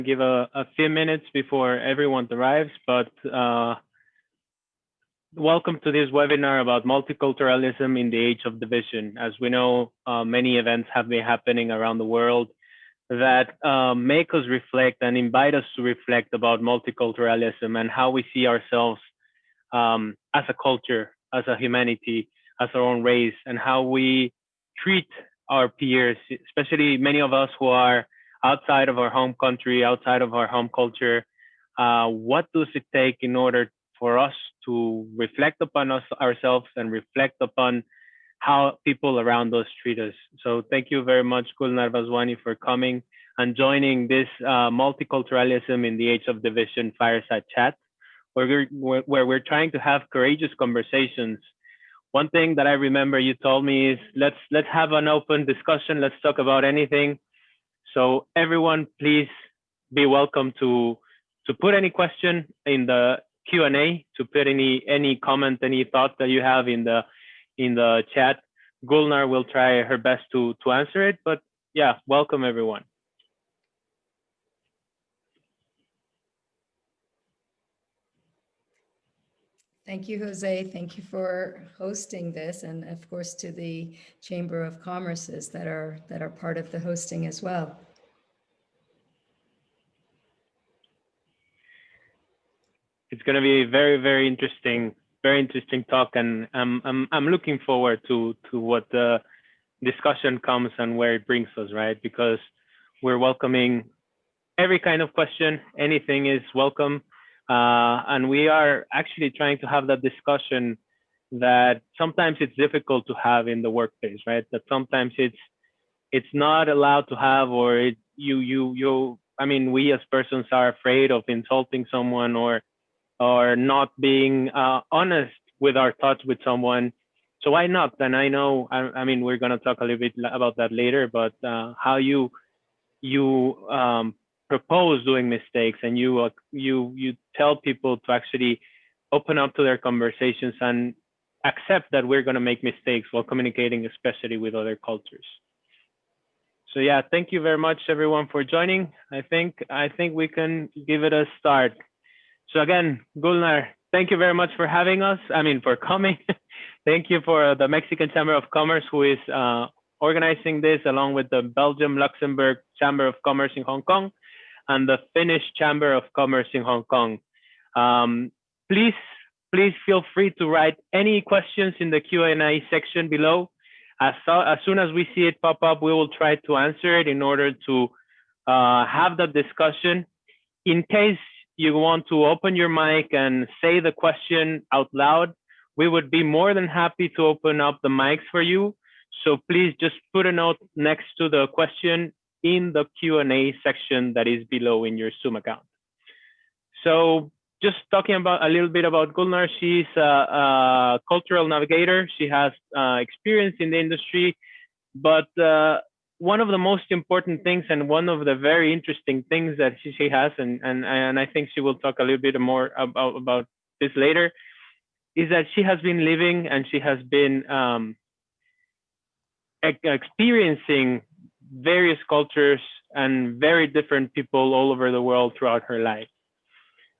give a few minutes before everyone arrives, but welcome to this webinar about multiculturalism in the age of division. As we know, many events have been happening around the world that make us reflect and invite us to reflect about multiculturalism and how we see ourselves as a culture, as a humanity, as our own race, and how we treat our peers, especially many of us who are outside of our home country, outside of our home culture. What does it take in order for us to reflect upon ourselves and reflect upon how people around us treat us? So thank you very much, Gulnar Vaswani, for coming and joining this multiculturalism in the age of division fireside chat, where we're trying to have courageous conversations. One thing that I remember you told me is let's have an open discussion. Let's talk about anything. So everyone, please be welcome to put any question in the Q&A, to put any comment, any thought that you have in the chat. Gulnar will try her best to answer it. But yeah, welcome everyone. Thank you, Jose. Thank you for hosting this, and of course to the Chamber of Commerces that are part of the hosting as well. It's going to be very interesting talk, and I'm looking forward to what the discussion comes and where it brings us, right? Because we're welcoming every kind of question. Anything is welcome. And we are actually trying to have that discussion that sometimes it's difficult to have in the workplace, right? That sometimes it's not allowed to have, or I mean, we as persons are afraid of insulting someone or not being honest with our thoughts with someone. So why not? And I know, I mean, we're going to talk a little bit about that later, but how you propose doing mistakes, and you tell people to actually open up to their conversations and accept that we're going to make mistakes while communicating, especially with other cultures. So yeah, thank you very much everyone for joining. I think we can give it a start. So again, Gulnar, thank you very much for having us. I mean, for coming. Thank you for the Mexican Chamber of Commerce, who is organizing this, along with the Belgium-Luxembourg Chamber of Commerce in Hong Kong and the Finnish Chamber of Commerce in Hong Kong. Please feel free to write any questions in the Q&A section below. As soon as we see it pop up, we will try to answer it in order to have that discussion. In case you want to open your mic and say the question out loud, we would be more than happy to open up the mics for you. So please just put a note next to the question in the Q&A section that is below in your Zoom account. So just talking about a little bit about Gulnar, she's a cultural navigator. She has experience in the industry, but one of the most important things and one of the very interesting things that she has, and I think she will talk a little bit more about this later, is that she has been living and she has been experiencing various cultures and very different people all over the world throughout her life.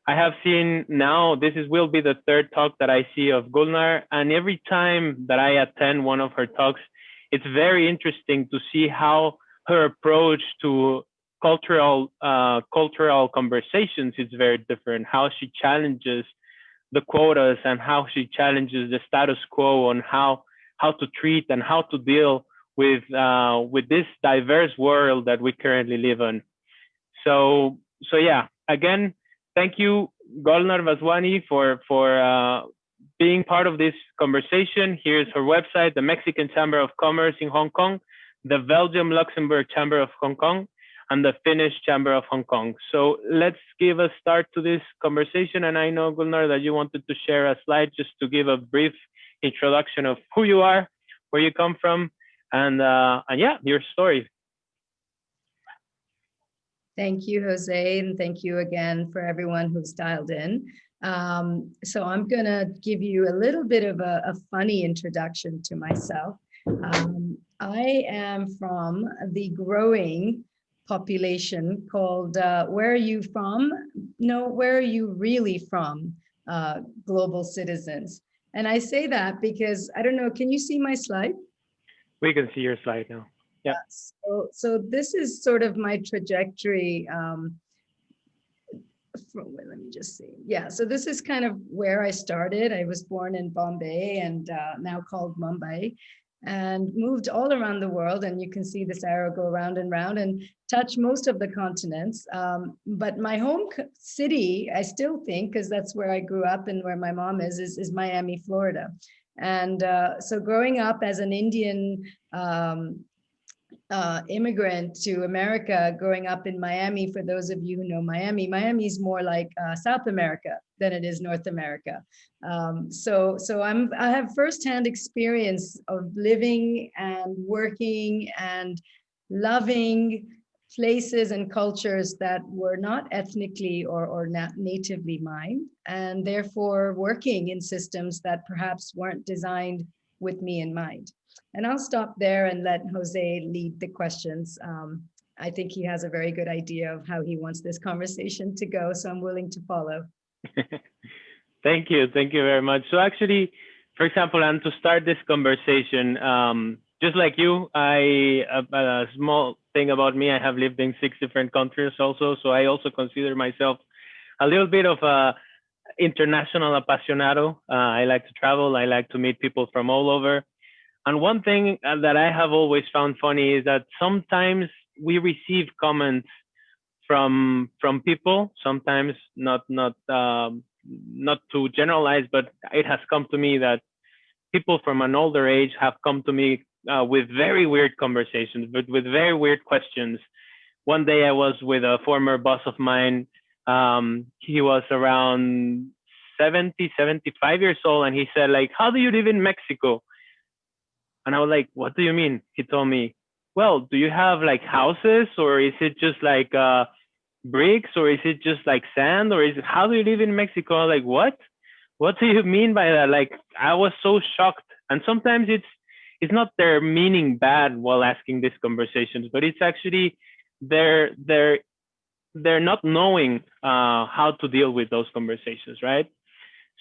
I have seen now, will be the third talk that I see of Gulnar, and every time that I attend one of her talks, it's very interesting to see how her approach to cultural conversations is very different, how she challenges the quotas and how she challenges the status quo on how to treat and how to deal with this diverse world that we currently live in. So yeah, again, thank you, Gulnar Vaswani, for being part of this conversation. Here's her website: the Mexican Chamber of Commerce in Hong Kong, the Belgium-Luxembourg Chamber of Hong Kong, and the Finnish Chamber of Hong Kong. So let's give a start to this conversation. And I know, Gulnar, that you wanted to share a slide just to give a brief introduction of who you are, where you come from, and yeah, your story. Thank you, Jose, and thank you again for everyone who's dialed in. So I'm going to give you a little bit of a funny introduction to myself. I am from the growing population called Where Are You From? No, Where Are You Really From? Global Citizens. And I say that because, I don't know, can you see my slide? We can see your slide now. Yeah. So this is sort of my trajectory. Let me just see. Yeah, so this is kind of where I started. I was born in Bombay and now called Mumbai, and moved all around the world. And you can see this arrow go round and round and touch most of the continents. But my home city, I still think, because that's where I grew up and where my mom is Miami, Florida. And so growing up as an Indian immigrant to America, growing up in Miami, for those of you who know Miami, Miami is more like South America than it is North America. So I have firsthand experience of living and working and loving places and cultures that were not ethnically or not natively mine, and therefore working in systems that perhaps weren't designed with me in mind. And I'll stop there and let Jose lead the questions. I think he has a very good idea of how he wants this conversation to go, so I'm willing to follow. Thank you. Thank you very much. So actually, for example, and to start this conversation, just like you, a small thing about me, I have lived in 6 different countries also. So I also consider myself a little bit of a international apasionado. I like to travel. I like to meet people from all over. And one thing that I have always found funny is that sometimes we receive comments from people. Sometimes not to generalize, but it has come to me that people from an older age have come to me with very weird conversations, but with very weird questions. One day I was with a former boss of mine. He was around 70, 75 years old, and he said, like, "How do you live in Mexico?" And I was like, "What do you mean?" He told me, "Well, do you have like houses, or is it just like bricks, or is it just like sand, or is it, how do you live in Mexico?" I was like, "What? What do you mean by that?" Like, I was so shocked. And sometimes it's not their meaning bad while asking these conversations, but it's actually they're not knowing how to deal with those conversations, right?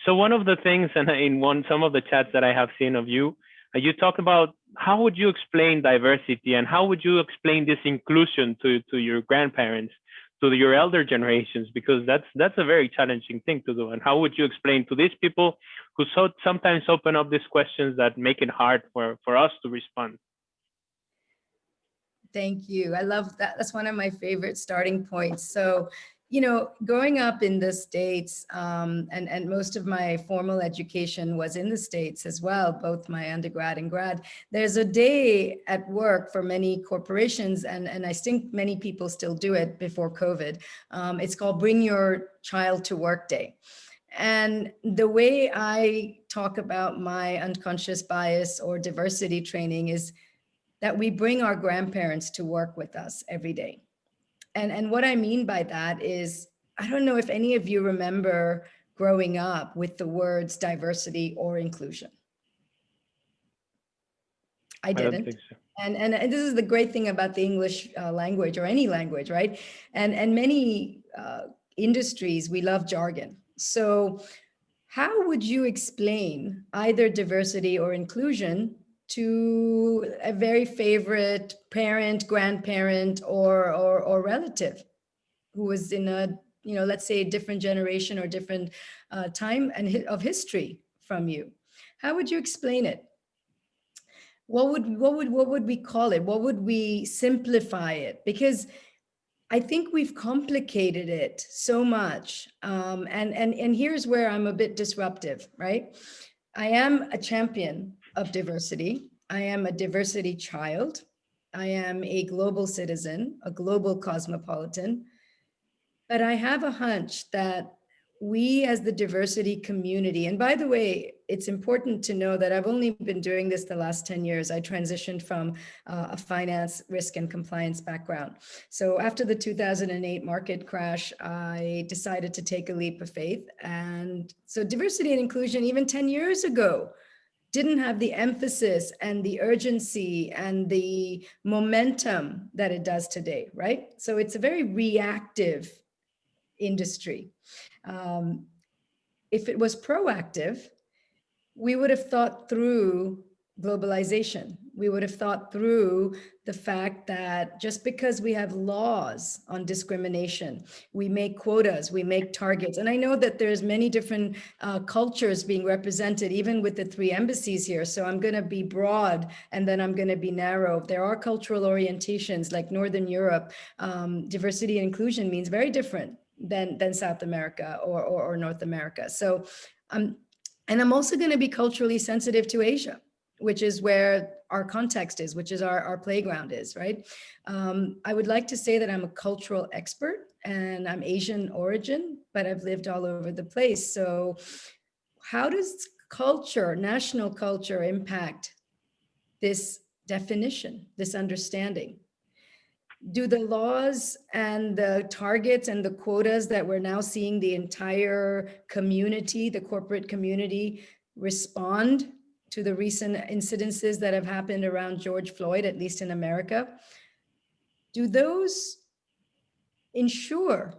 So one of the things, and in some of the chats that I have seen of you, you talk about how would you explain diversity and how would you explain this inclusion to your grandparents, to your elder generations, because that's a very challenging thing to do. And how would you explain to these people who sometimes open up these questions that make it hard for us to respond? Thank you. I love that. That's one of my favorite starting points. So, growing up in the States, and most of my formal education was in the States as well, both my undergrad and grad. There's a day at work for many corporations, and I think many people still do it before COVID. It's called Bring Your Child to Work Day. And the way I talk about my unconscious bias or diversity training is that we bring our grandparents to work with us every day. And what I mean by that is, I don't know if any of you remember growing up with the words diversity or inclusion. I didn't. Don't think so. And this is the great thing about the English language, or any language, right? And many industries, we love jargon. So how would you explain either diversity or inclusion to a very favorite parent, grandparent, or relative who was in a, let's say, a different generation or different time of history from you? How would you explain it? What would we call it? What would we simplify it? Because I think we've complicated it so much. And here's where I'm a bit disruptive, right? I am a champion of diversity. I am a diversity child. I am a global citizen, a global cosmopolitan. But I have a hunch that we as the diversity community, and by the way, it's important to know that I've only been doing this the last 10 years. I transitioned from a finance, risk, and compliance background. So after the 2008 market crash, I decided to take a leap of faith. And so diversity and inclusion, even 10 years ago, didn't have the emphasis and the urgency and the momentum that it does today, right? So it's a very reactive industry. Um, if it was proactive, we would have thought through globalization. We would have thought through the fact that just because we have laws on discrimination, we make quotas, we make targets. And I know that there's many different cultures being represented, even with the three embassies here. So I'm going to be broad and then I'm going to be narrow. There are cultural orientations like Northern Europe. Diversity and inclusion means very different than South America or North America. So and I'm also going to be culturally sensitive to Asia, which is where our context is, which is our playground is, right? I would like to say that I'm a cultural expert and I'm Asian origin, but I've lived all over the place. So how does culture, national culture, impact this definition, this understanding? Do the laws and the targets and the quotas that we're now seeing the entire community, the corporate community, respond to the recent incidences that have happened around George Floyd, at least in America? Do those ensure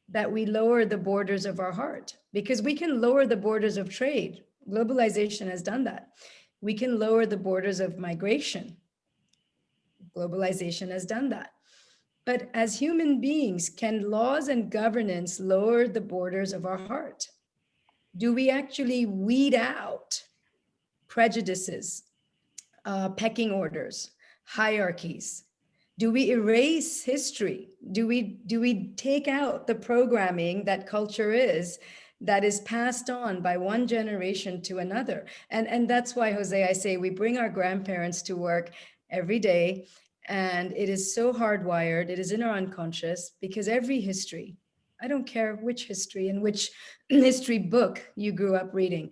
that we lower the borders of our heart? Because we can lower the borders of trade. Globalization has done that. We can lower the borders of migration. Globalization has done that. But as human beings, can laws and governance lower the borders of our heart? Do we actually weed out prejudices, pecking orders, hierarchies? Do we erase history? Do we take out the programming that culture is, that is passed on by one generation to another? And that's why, Jose, I say we bring our grandparents to work every day. And it is so hardwired, it is in our unconscious, because every history, I don't care which history and which history book you grew up reading,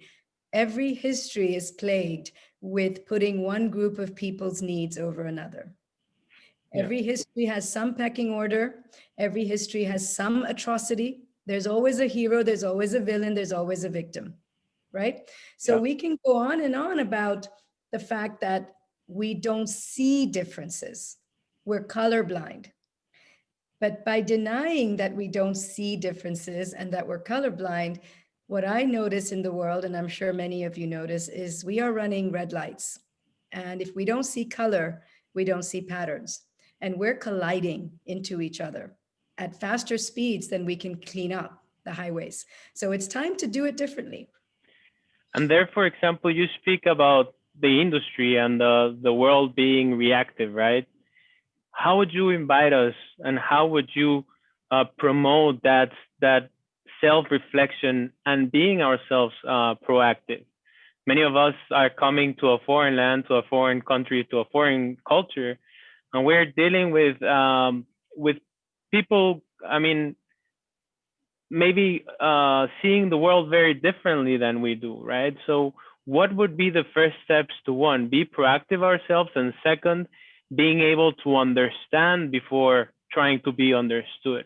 every history is plagued with putting one group of people's needs over another. Yeah. Every history has some pecking order. Every history has some atrocity. There's always a hero, there's always a villain, there's always a victim, right? So Yeah. we can go on and on about the fact that we don't see differences. We're colorblind. But by denying that we don't see differences and that we're colorblind, what I notice in the world, and I'm sure many of you notice, is we are running red lights. And if we don't see color, we don't see patterns. And we're colliding into each other at faster speeds than we can clean up the highways. So it's time to do it differently. And there, for example, you speak about the industry and the world being reactive, right? How would you invite us, and how would you promote that self-reflection and being ourselves proactive? Many of us are coming to a foreign land, to a foreign country, to a foreign culture, and we're dealing with people. I mean, maybe seeing the world very differently than we do, right? So, what would be the first steps to, one, be proactive ourselves, and second, being able to understand before trying to be understood?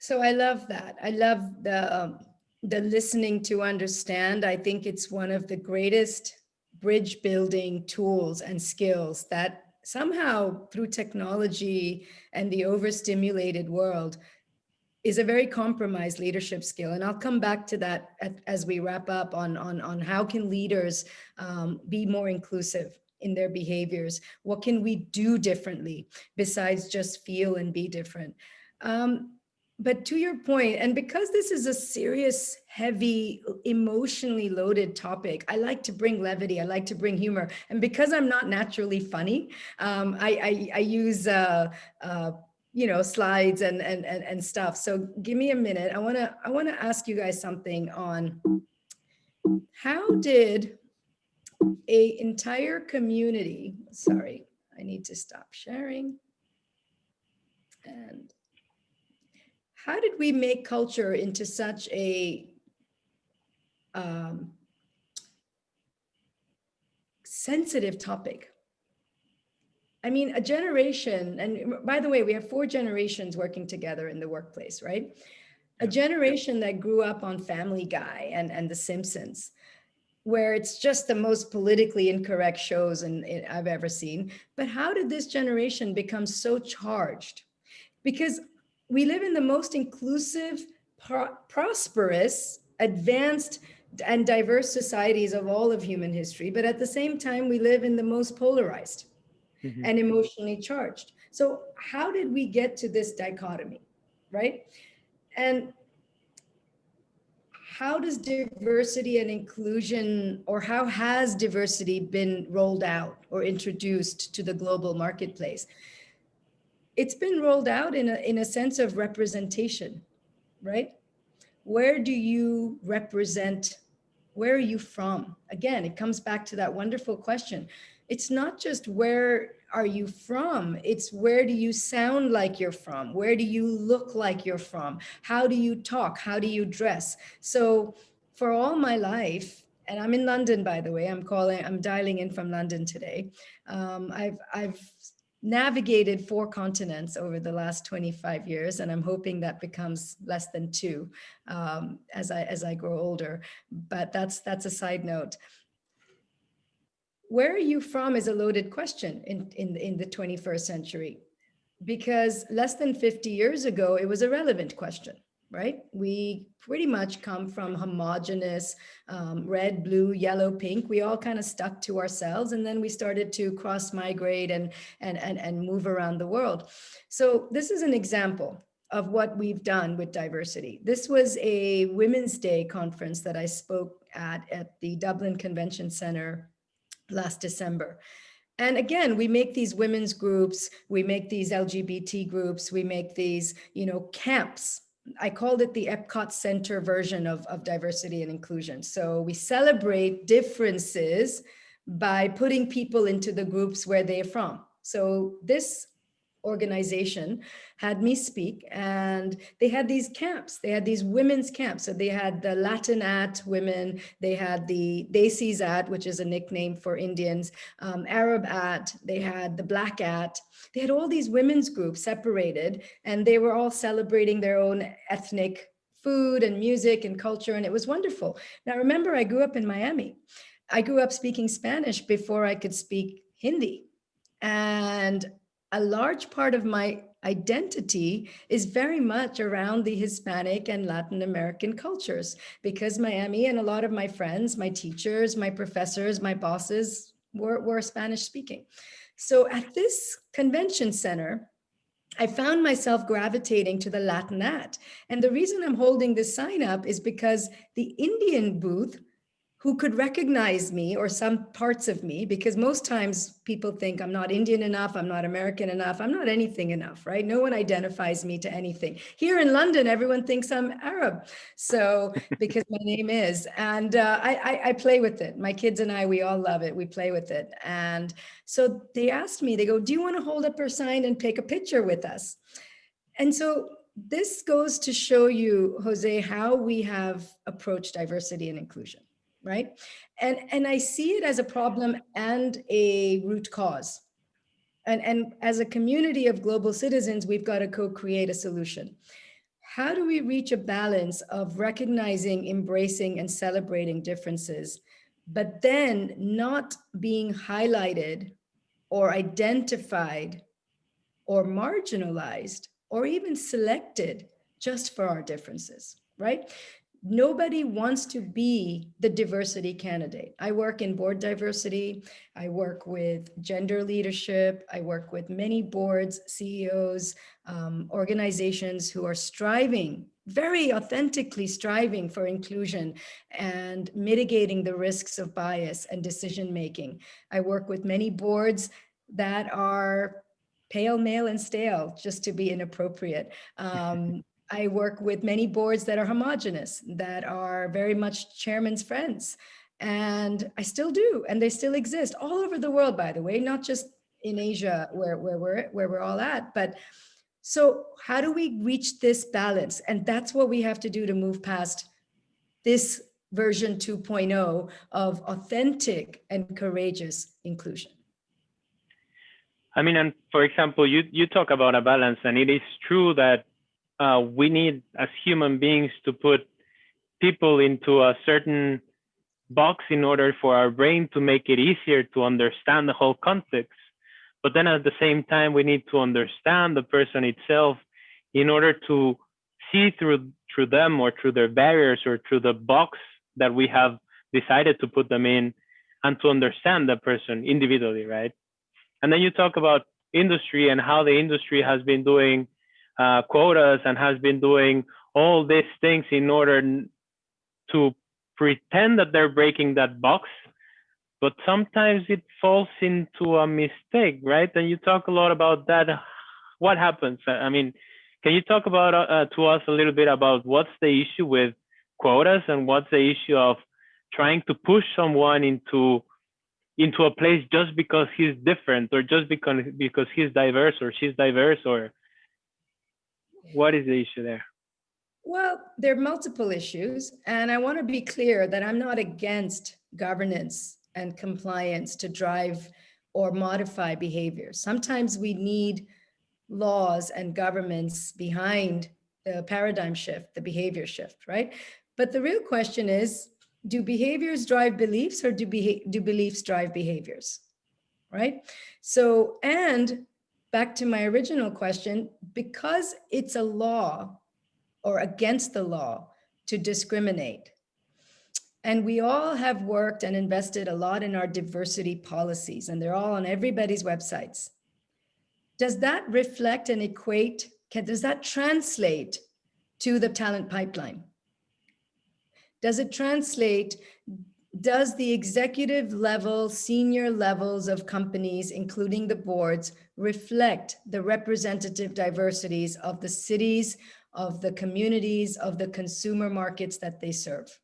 So I love that. I love the listening to understand. I think it's one of the greatest bridge building tools and skills that somehow through technology and the overstimulated world is a very compromised leadership skill. And I'll come back to that as we wrap up on how can leaders be more inclusive in their behaviors? What can we do differently besides just feel and be different? But to your point, and because this is a serious, heavy, emotionally loaded topic, I like to bring levity. I like to bring humor. And because I'm not naturally funny, I use slides and stuff. So give me a minute. I wanna ask you guys something on how did a entire community. Sorry, I need to stop sharing. And how did we make culture into such a sensitive topic? I mean, a generation, and by the way, we have 4 generations working together in the workplace, right? A generation that grew up on Family Guy and The Simpsons where it's just the most politically incorrect shows I've ever seen. But how did this generation become so charged? Because we live in the most inclusive, prosperous, advanced, and diverse societies of all of human history. But at the same time, we live in the most polarized Mhm. and emotionally charged. So, how did we get to this dichotomy, right? And how does diversity and inclusion, or how has diversity been rolled out or introduced to the global marketplace? It's been rolled out in a sense of representation, right? Where do you represent? Where are you from? Again, it comes back to that wonderful question. It's not just where are you from, it's where do you sound like you're from? Where do you look like you're from? How do you talk? How do you dress? So for all my life, and I'm in London, by the way, I'm dialing in from London today. I've navigated 4 continents over the last 25 years, and I'm hoping that becomes less than 2 as I grow older. But that's a side note. Where are you from is a loaded question in the 21st century, because less than 50 years ago, it was a relevant question, right? We pretty much come from homogenous red, blue, yellow, pink. We all kind of stuck to ourselves, and then we started to cross migrate and move around the world. So this is an example of what we've done with diversity. This was a Women's Day conference that I spoke at the Dublin Convention Center last December. And again, we make these women's groups, we make these LGBT groups, we make these, camps. I called it the Epcot Center version of diversity and inclusion. So we celebrate differences by putting people into the groups where they're from. So this organization had me speak, and they had these camps. They had these women's camps. So they had the Latinat women, they had the Desis at, which is a nickname for Indians, Arab at, they had the Black at. They had all these women's groups separated, and they were all celebrating their own ethnic food and music and culture, and it was wonderful. Now, remember, I grew up in Miami. I grew up speaking Spanish before I could speak Hindi. And a large part of my identity is very much around the Hispanic and Latin American cultures, because Miami and a lot of my friends, my teachers, my professors, my bosses were Spanish speaking. So at this convention center, I found myself gravitating to the Latinat. And the reason I'm holding this sign up is because the Indian booth, who could recognize me or some parts of me, because most times people think I'm not Indian enough, I'm not American enough, I'm not anything enough, right? No one identifies me to anything. Here in London, everyone thinks I'm Arab. So, because my name is, and I play with it. My kids and I, we all love it. We play with it. And so they asked me, they go, do you want to hold up your sign and take a picture with us? And so this goes to show you, Jose, how we have approached diversity and inclusion, right? And I see it as a problem and a root cause. And as a community of global citizens, we've got to co-create a solution. How do we reach a balance of recognizing, embracing, and celebrating differences, but then not being highlighted or identified or marginalized or even selected just for our differences, right? Nobody wants to be the diversity candidate. I work in board diversity. I work with gender leadership. I work with many boards, CEOs, organizations who are striving, very authentically striving for inclusion and mitigating the risks of bias and decision making. I work with many boards that are pale, male, and stale, just to be inappropriate. I work with many boards that are homogenous, that are very much chairman's friends. And I still do, and they still exist all over the world, by the way, not just in Asia where we're all at. But so how do we reach this balance? And that's what we have to do to move past this version 2.0 of authentic and courageous inclusion. I mean, and for example, you talk about a balance, and it is true that we need, as human beings, to put people into a certain box in order for our brain to make it easier to understand the whole context. But then at the same time, we need to understand the person itself in order to see through them or through their barriers or through the box that we have decided to put them in, and to understand the person individually, right? And then you talk about industry and how the industry has been doing quotas and has been doing all these things in order to pretend that they're breaking that box, but sometimes it falls into a mistake, right? And you talk a lot about that. What happens? I mean, can you talk about to us a little bit about what's the issue with quotas and what's the issue of trying to push someone into a place just because he's different or just because he's diverse or she's diverse, or what is the issue there? Well, there are multiple issues, and I want to be clear that I'm not against governance and compliance to drive or modify behavior. Sometimes we need laws and governments behind the paradigm shift, the behavior shift, right? But the real question is, do behaviors drive beliefs, or do beliefs drive behaviors, right? So, and back to my original question, because it's a law or against the law to discriminate, and we all have worked and invested a lot in our diversity policies, and they're all on everybody's websites. Does that reflect and equate? Does that translate to the talent pipeline? Does it translate? Does the executive level, senior levels of companies, including the boards, reflect the representative diversities of the cities, of the communities, of the consumer markets that they serve?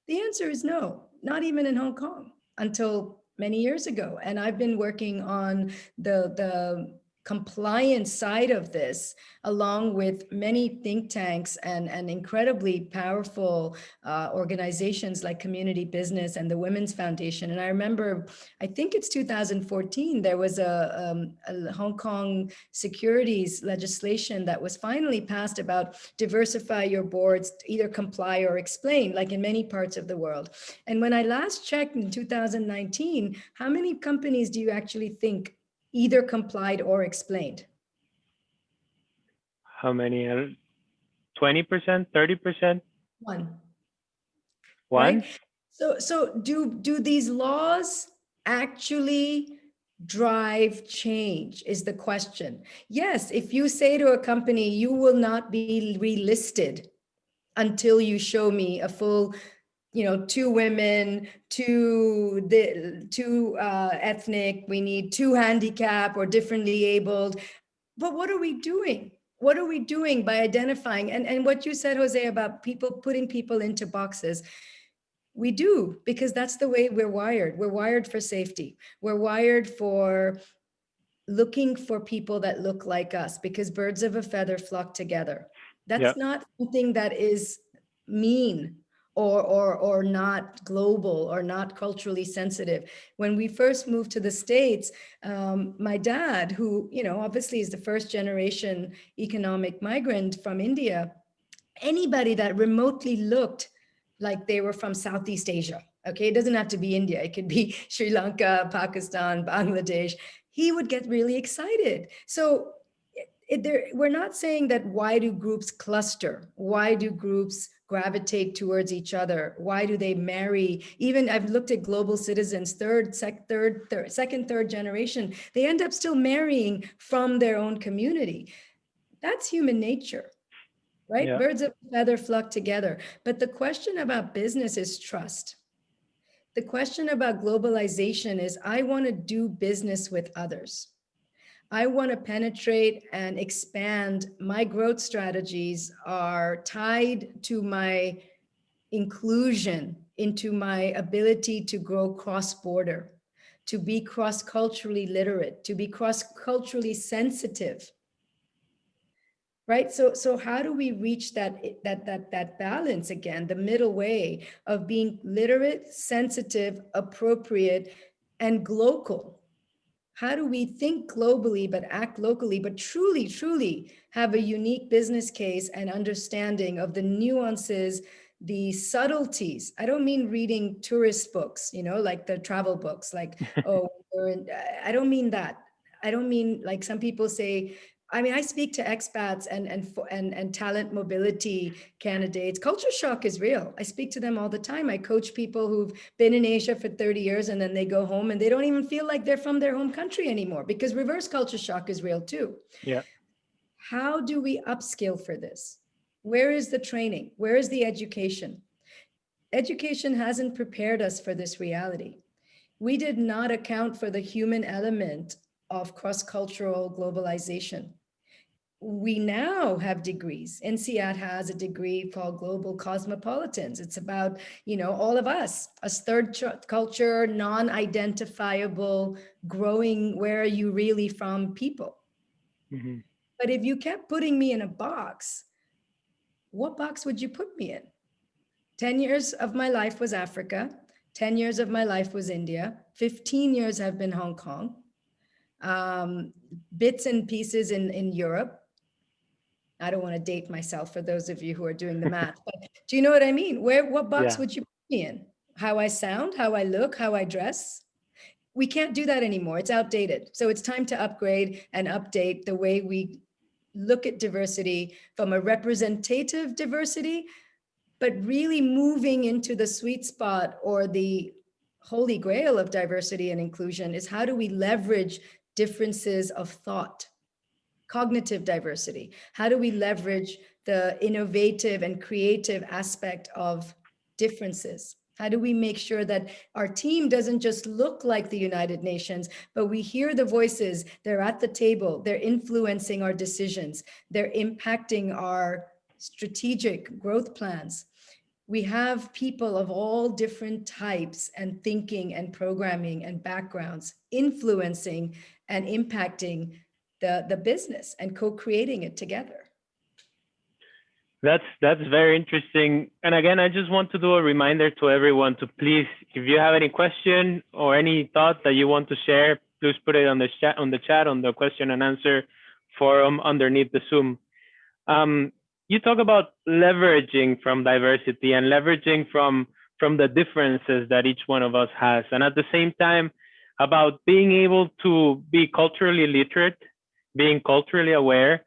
The answer is no, not even in Hong Kong until many years ago. And I've been working on the compliance side of this, along with many think tanks and incredibly powerful organizations like Community Business and the Women's Foundation. And I remember, I think it's 2014, there was a Hong Kong securities legislation that was finally passed about diversify your boards, either comply or explain, like in many parts of the world. And when I last checked in 2019, how many companies do you actually think either complied or explained? How many? 20%, 30%? One. One? Right? So do these laws actually drive change is the question. Yes, if you say to a company, you will not be relisted until you show me a full, two women, two ethnic, we need two handicap or differently abled. But what are we doing? What are we doing by identifying? And what you said, Jose, about people putting people into boxes, we do, because that's the way we're wired. We're wired for safety. We're wired for looking for people that look like us, because birds of a feather flock together. Yeah. That's not something that is mean or not global or not culturally sensitive. When we first moved to the States, my dad, who, obviously is the first generation economic migrant from India, anybody that remotely looked like they were from Southeast Asia, okay, it doesn't have to be India, it could be Sri Lanka, Pakistan, Bangladesh, he would get really excited. So we're not saying that why do groups cluster? Why do groups gravitate towards each other? Why do they marry? Even I've looked at global citizens, second, third generation, they end up still marrying from their own community. That's human nature, right? Yeah. Birds of a feather flock together. But the question about business is trust. The question about globalization is, I want to do business with others. I want to penetrate and expand. My growth strategies are tied to my inclusion, into my ability to grow cross-border, to be cross-culturally literate, to be cross-culturally sensitive. Right? So how do we reach that balance again, the middle way of being literate, sensitive, appropriate, and local? How do we think globally but act locally, but truly have a unique business case and understanding of the nuances, the subtleties. I don't mean reading tourist books, like the travel books, like, oh, I don't mean that. I don't mean like some people say. I mean, I speak to expats and talent mobility candidates. Culture shock is real. I speak to them all the time. I coach people who've been in Asia for 30 years and then they go home and they don't even feel like they're from their home country anymore, because reverse culture shock is real too. Yeah. How do we upskill for this? Where is the training? Where is the education? Education hasn't prepared us for this reality. We did not account for the human element of cross-cultural globalization. We now have degrees. INSEAD has a degree called Global Cosmopolitans. It's about, all of us, a third culture, non-identifiable, growing, where are you really from people. Mm-hmm. But if you kept putting me in a box, what box would you put me in? 10 years of my life was Africa. 10 years of my life was India. 15 years have been Hong Kong. Bits and pieces in Europe. I don't want to date myself for those of you who are doing the math, but do you know what I mean? What box Yeah. would you put me in? How I sound, how I look, how I dress? We can't do that anymore. It's outdated. So it's time to upgrade and update the way we look at diversity from a representative diversity, but really moving into the sweet spot, or the holy grail of diversity and inclusion is, how do we leverage differences of thought, cognitive diversity? How do we leverage the innovative and creative aspect of differences? How do we make sure that our team doesn't just look like the United Nations, but we hear the voices, they're at the table, they're influencing our decisions, they're impacting our strategic growth plans. We have people of all different types and thinking and programming and backgrounds influencing and impacting the business and co-creating it together. That's very interesting. And again, I just want to do a reminder to everyone to please, if you have any question or any thought that you want to share, please put it on the chat, on the question and answer forum underneath the Zoom. You talk about leveraging from diversity and leveraging from the differences that each one of us has, and at the same time about being able to be culturally literate, being culturally aware,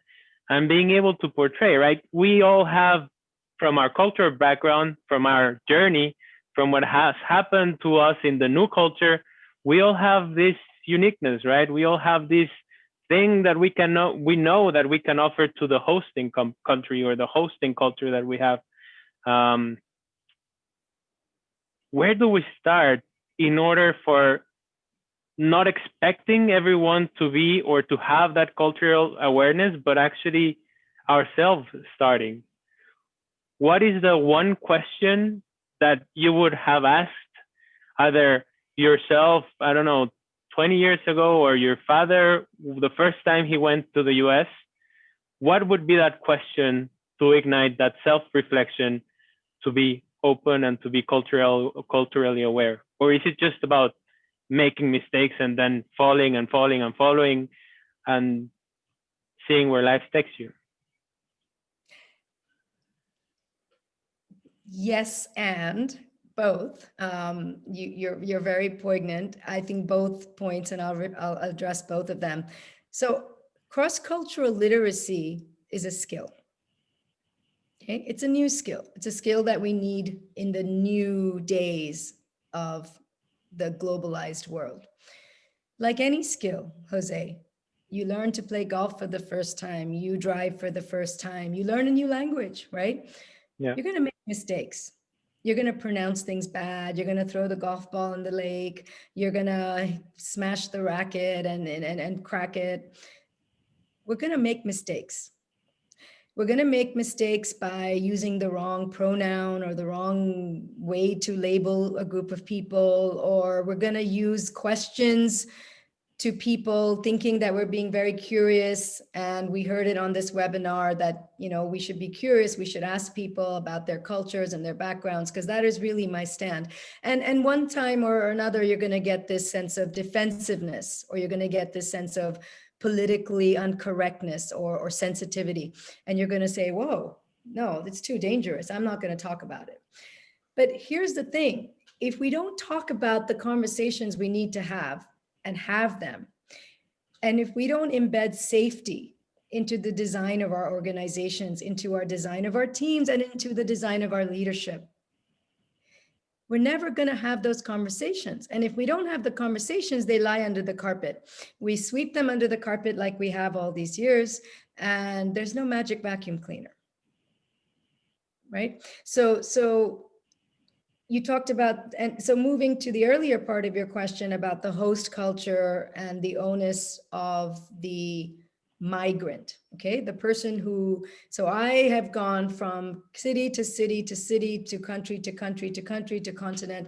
and being able to portray, right? We all have, from our cultural background, from our journey, from what has happened to us in the new culture, we all have this uniqueness, right? We all have this thing that we know that we can offer to the hosting country or the hosting culture that we have. Where do we start in order for not expecting everyone to be or to have that cultural awareness, but actually ourselves starting? What is the one question that you would have asked either yourself, I don't know, 20 years ago, or your father the first time he went to the US? What would be that question to ignite that self-reflection, to be open and to be culturally aware? Or is it just about making mistakes and then falling and following and seeing where life takes you? Yes, and both. You're very poignant. I think both points, and I'll address both of them. So cross-cultural literacy is a skill. Okay, it's a new skill. It's a skill that we need in the new days of the globalized world. Like any skill, Jose, you learn to play golf for the first time, you drive for the first time, you learn a new language, right? Yeah. You're going to make mistakes. You're going to pronounce things bad. You're going to throw the golf ball in the lake. You're going to smash the racket and crack it. We're going to make mistakes. We're going to make mistakes by using the wrong pronoun or the wrong way to label a group of people, or we're going to use questions to people thinking that we're being very curious. And we heard it on this webinar that, we should be curious. We should ask people about their cultures and their backgrounds, because that is really my stand. And one time or another, you're going to get this sense of defensiveness, or you're going to get this sense of politically uncorrectness or sensitivity. And you're going to say, whoa, No, it's too dangerous. I'm not going to talk about it. But here's the thing. If we don't talk about the conversations we need to have and have them, and if we don't embed safety into the design of our organizations, into our design of our teams, and into the design of our leadership, we're never going to have those conversations. And if we don't have the conversations, they lie under the carpet. We sweep them under the carpet like we have all these years, and there's no magic vacuum cleaner. Right? So you talked about, and so moving to the earlier part of your question about the host culture and the onus of the migrant, okay? The person who, so I have gone from city to city to city to country to country to country to continent.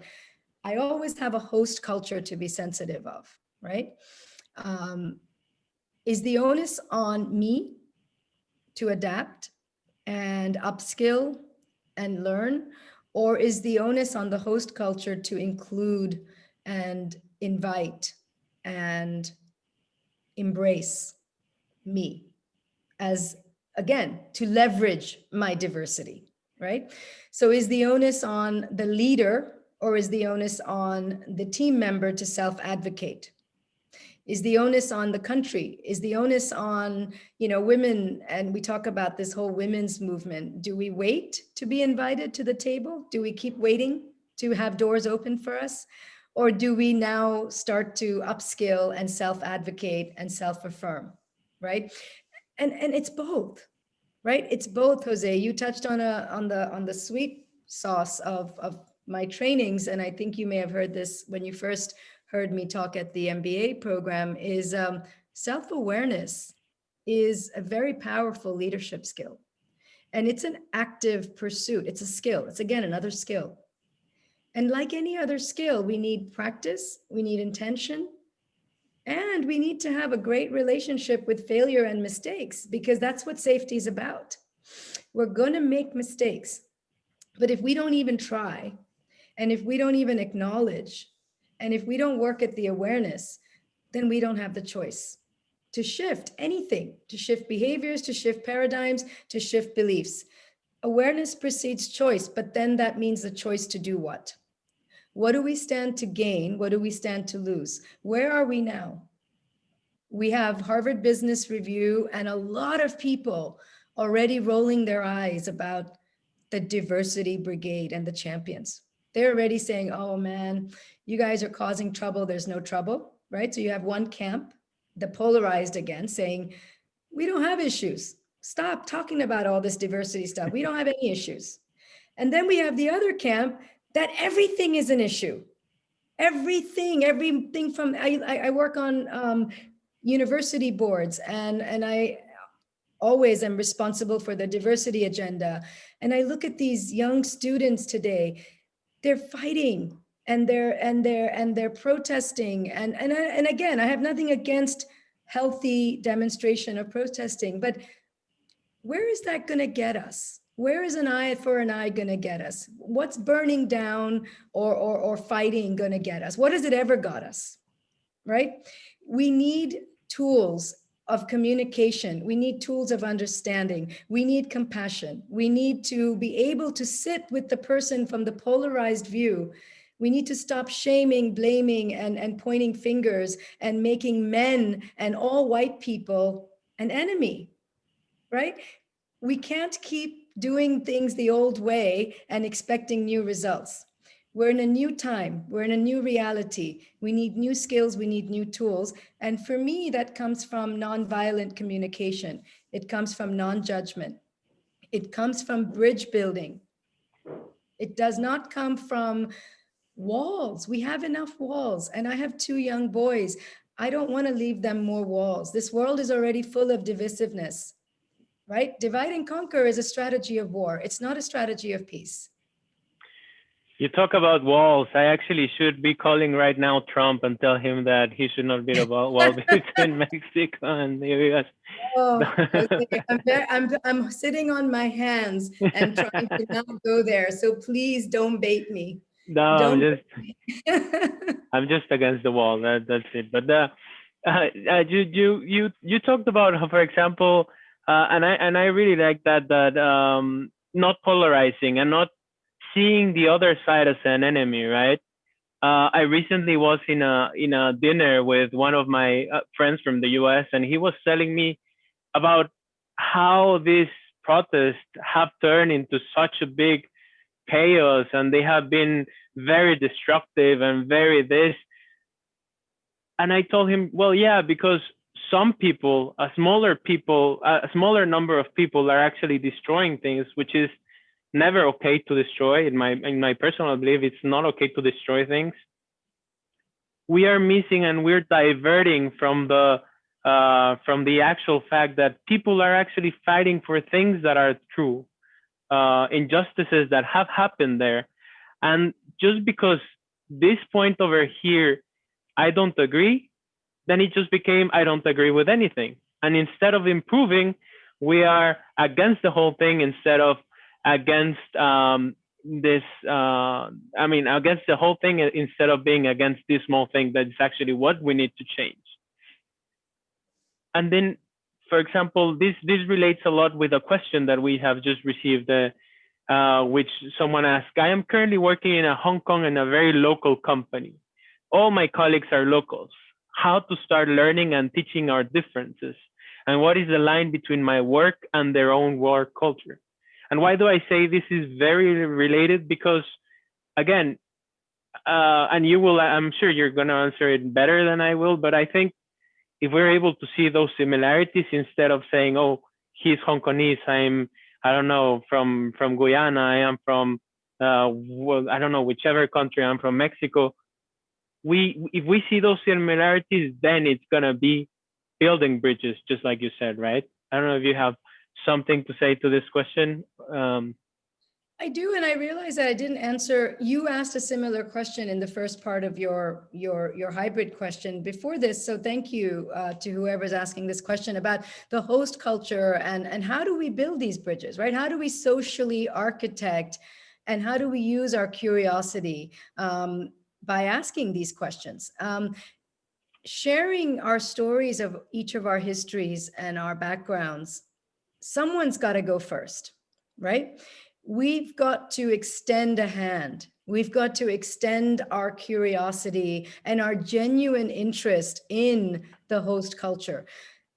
I always have a host culture to be sensitive of, right? Is the onus on me to adapt and upskill and learn, or is the onus on the host culture to include and invite and embrace me as, again, to leverage my diversity, right? So is the onus on the leader, or is the onus on the team member to self-advocate? Is the onus on the country? Is the onus on, women? And we talk about this whole women's movement. Do we wait to be invited to the table? Do we keep waiting to have doors open for us? Or do we now start to upskill and self-advocate and self-affirm, right? And it's both, right? It's both, Jose. You touched on the sweet sauce of my trainings, and I think you may have heard this when you first heard me talk at the MBA program, is self-awareness is a very powerful leadership skill. And it's an active pursuit. It's a skill. It's, again, another skill. And like any other skill, we need practice, we need intention, and we need to have a great relationship with failure and mistakes, because that's what safety is about. We're going to make mistakes. But if we don't even try, and if we don't even acknowledge, and if we don't work at the awareness, then we don't have the choice to shift anything, to shift behaviors, to shift paradigms, to shift beliefs. Awareness precedes choice, but then that means the choice to do what? What do we stand to gain? What do we stand to lose? Where are we now? We have Harvard Business Review and a lot of people already rolling their eyes about the diversity brigade and the champions. They're already saying, oh man, you guys are causing trouble. There's no trouble, right? So you have one camp, the polarized again, saying, we don't have issues. Stop talking about all this diversity stuff. We don't have any issues. And then we have the other camp that everything is an issue. Everything from, I work on university boards, and I always am responsible for the diversity agenda. And I look at these young students today, they're fighting and they're protesting. And again, I have nothing against healthy demonstration of protesting, but where is that going to get us? Where is an eye for an eye going to get us? What's burning down or fighting going to get us? What has it ever got us? Right? We need tools of communication. We need tools of understanding. We need compassion. We need to be able to sit with the person from the polarized view. We need to stop shaming, blaming, and pointing fingers and making men and all white people an enemy, right? We can't keep doing things the old way and expecting new results. We're in a new time. We're in a new reality. We need new skills. We need new tools. And for me, that comes from nonviolent communication. It comes from non-judgment. It comes from bridge building. It does not come from walls. We have enough walls. And I have 2 young boys. I don't want to leave them more walls. This world is already full of divisiveness, right? Divide and conquer is a strategy of war. It's not a strategy of peace. You talk about walls. I actually should be calling right now Trump and tell him that he should not build a wall between Mexico and the US. Oh, okay. I'm sitting on my hands and trying to not go there. So please don't bait me. No, I'm just against the wall. That's it. But you talked about how, for example, And I really like that not polarizing and not seeing the other side as an enemy, right? I recently was in a dinner with one of my friends from the U.S., and he was telling me about how these protests have turned into such a big chaos, and they have been very destructive and very this. And I told him, well, yeah, because some people, a smaller number of people are actually destroying things, which is never okay to destroy. In my personal belief, it's not okay to destroy things. We are missing and we're diverting from the actual fact that people are actually fighting for things that are true, injustices that have happened there. And just because this point over here, I don't agree, then it just became I don't agree with anything. And instead of improving, we are against the whole thing instead of against this. Against the whole thing instead of being against this small thing that is actually what we need to change. And then, for example, this relates a lot with a question that we have just received, which someone asked. I am currently working in a Hong Kong in a very local company. All my colleagues are locals. How to start learning and teaching our differences? And what is the line between my work and their own work culture? And why do I say this is very related? Because again, and you will, I'm sure you're going to answer it better than I will, but I think if we're able to see those similarities instead of saying, "Oh, he's Hong Kongese, I don't know, from Guyana, I am from, well, I don't know, whichever country, I'm from Mexico." If we see those similarities, then it's gonna be building bridges, just like you said, right? I don't know if you have something to say to this question. I do, and I realize that I didn't answer. You asked a similar question in the first part of your hybrid question before this. So thank you to whoever's asking this question about the host culture and how do we build these bridges, right? How do we socially architect, and how do we use our curiosity by asking these questions? Sharing our stories of each of our histories and our backgrounds, someone's got to go first, right? We've got to extend a hand. We've got to extend our curiosity and our genuine interest in the host culture.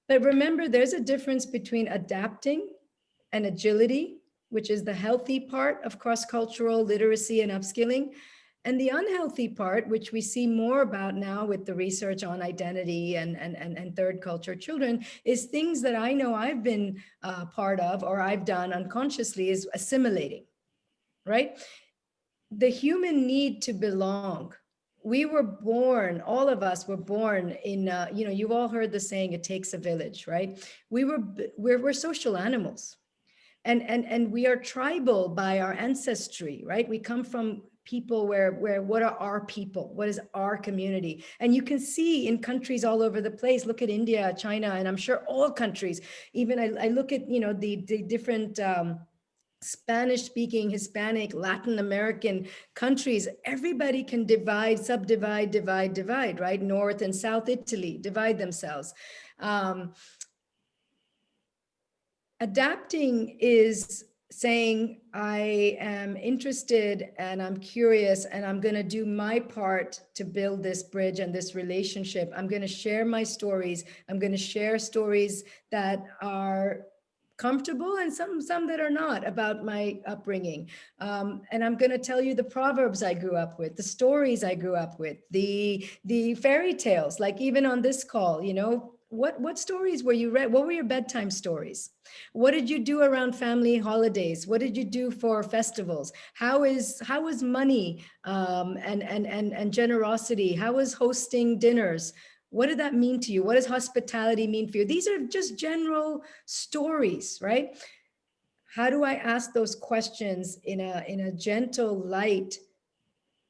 But remember, there's a difference between adapting and agility, which is the healthy part of cross-cultural literacy and upskilling, and the unhealthy part, which we see more about now with the research on identity and third culture children, is things that I know I've been part of or I've done unconsciously, is assimilating, right? The human need to belong. We were born, all of us were born in, you've all heard the saying, it takes a village, right? We're social animals. And we are tribal by our ancestry, right? We come from people where what are our people, what is our community? And you can see in countries all over the place. Look at India, China, and I'm sure all countries. Even I look at the different Spanish speaking, Hispanic, Latin American countries. Everybody can divide, right? North and South Italy divide themselves. Adapting is saying, I am interested and I'm curious and I'm going to do my part to build this bridge and this relationship. I'm going to share my stories. I'm going to share stories that are comfortable and some that are not about my upbringing. And I'm going to tell you the proverbs I grew up with, the stories I grew up with, the fairy tales, like even on this call, what stories were you read? What were your bedtime stories? What did you do around family holidays? What did you do for festivals? How is money and generosity? How is hosting dinners? What did that mean to you? What does hospitality mean for you? These are just general stories, right? How do I ask those questions in a gentle, light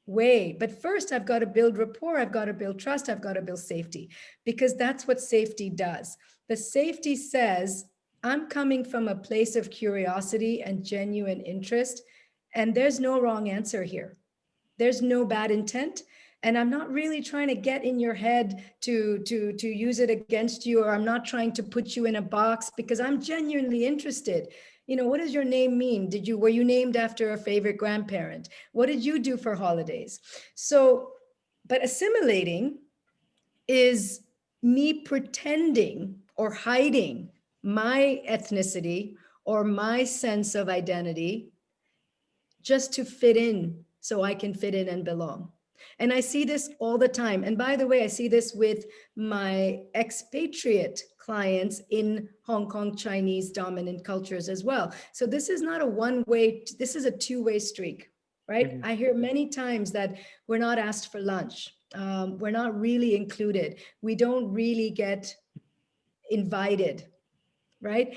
way? But first, I've got to build rapport. I've got to build trust. I've got to build safety, because that's what safety does. The safety says, I'm coming from a place of curiosity and genuine interest, and there's no wrong answer here. There's no bad intent. And I'm not really trying to get in your head to use it against you, or I'm not trying to put you in a box, because I'm genuinely interested. What does your name mean? Were you named after a favorite grandparent? What did you do for holidays? So, but assimilating is me pretending or hiding my ethnicity or my sense of identity just to fit in, so I can fit in and belong. And I see this all the time. And by the way, I see this with my expatriate clients in Hong Kong Chinese dominant cultures as well. So this is not a one way, this is a two-way streak, right? Mhm. I hear many times that we're not asked for lunch. We're not really included. We don't really get invited, right?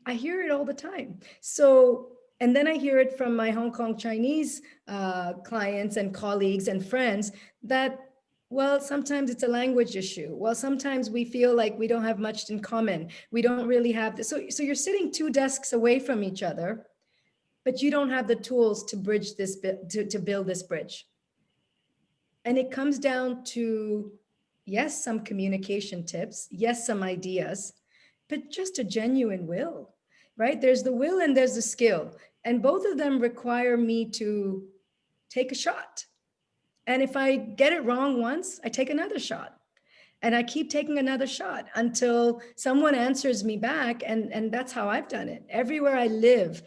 I hear it all the time. So, and then I hear it from my Hong Kong Chinese clients and colleagues and friends that, well, sometimes it's a language issue. Well, sometimes we feel like we don't have much in common. We don't really have this. So you're sitting two desks away from each other, but you don't have the tools to bridge this, to build this bridge. And it comes down to, yes, some communication tips, yes, some ideas, but just a genuine will, right? There's the will and there's the skill. And both of them require me to take a shot. And if I get it wrong once, I take another shot. And I keep taking another shot until someone answers me back. And that's how I've done it. Everywhere I live,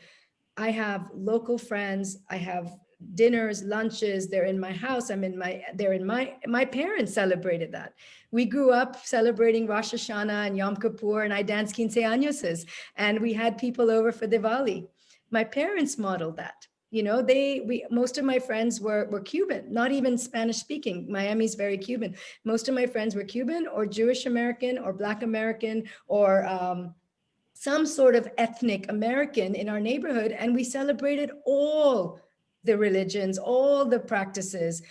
I have local friends. I have dinners, lunches. They're in my house. They're in my parents celebrated that. We grew up celebrating Rosh Hashanah and Yom Kippur, and I danced quince años, and we had people over for Diwali. My parents modeled that. Most of my friends were Cuban, not even Spanish speaking. Miami's very Cuban. Most of my friends were Cuban or Jewish American or Black American or some sort of ethnic American in our neighborhood, and we celebrated all the religions, all the practices,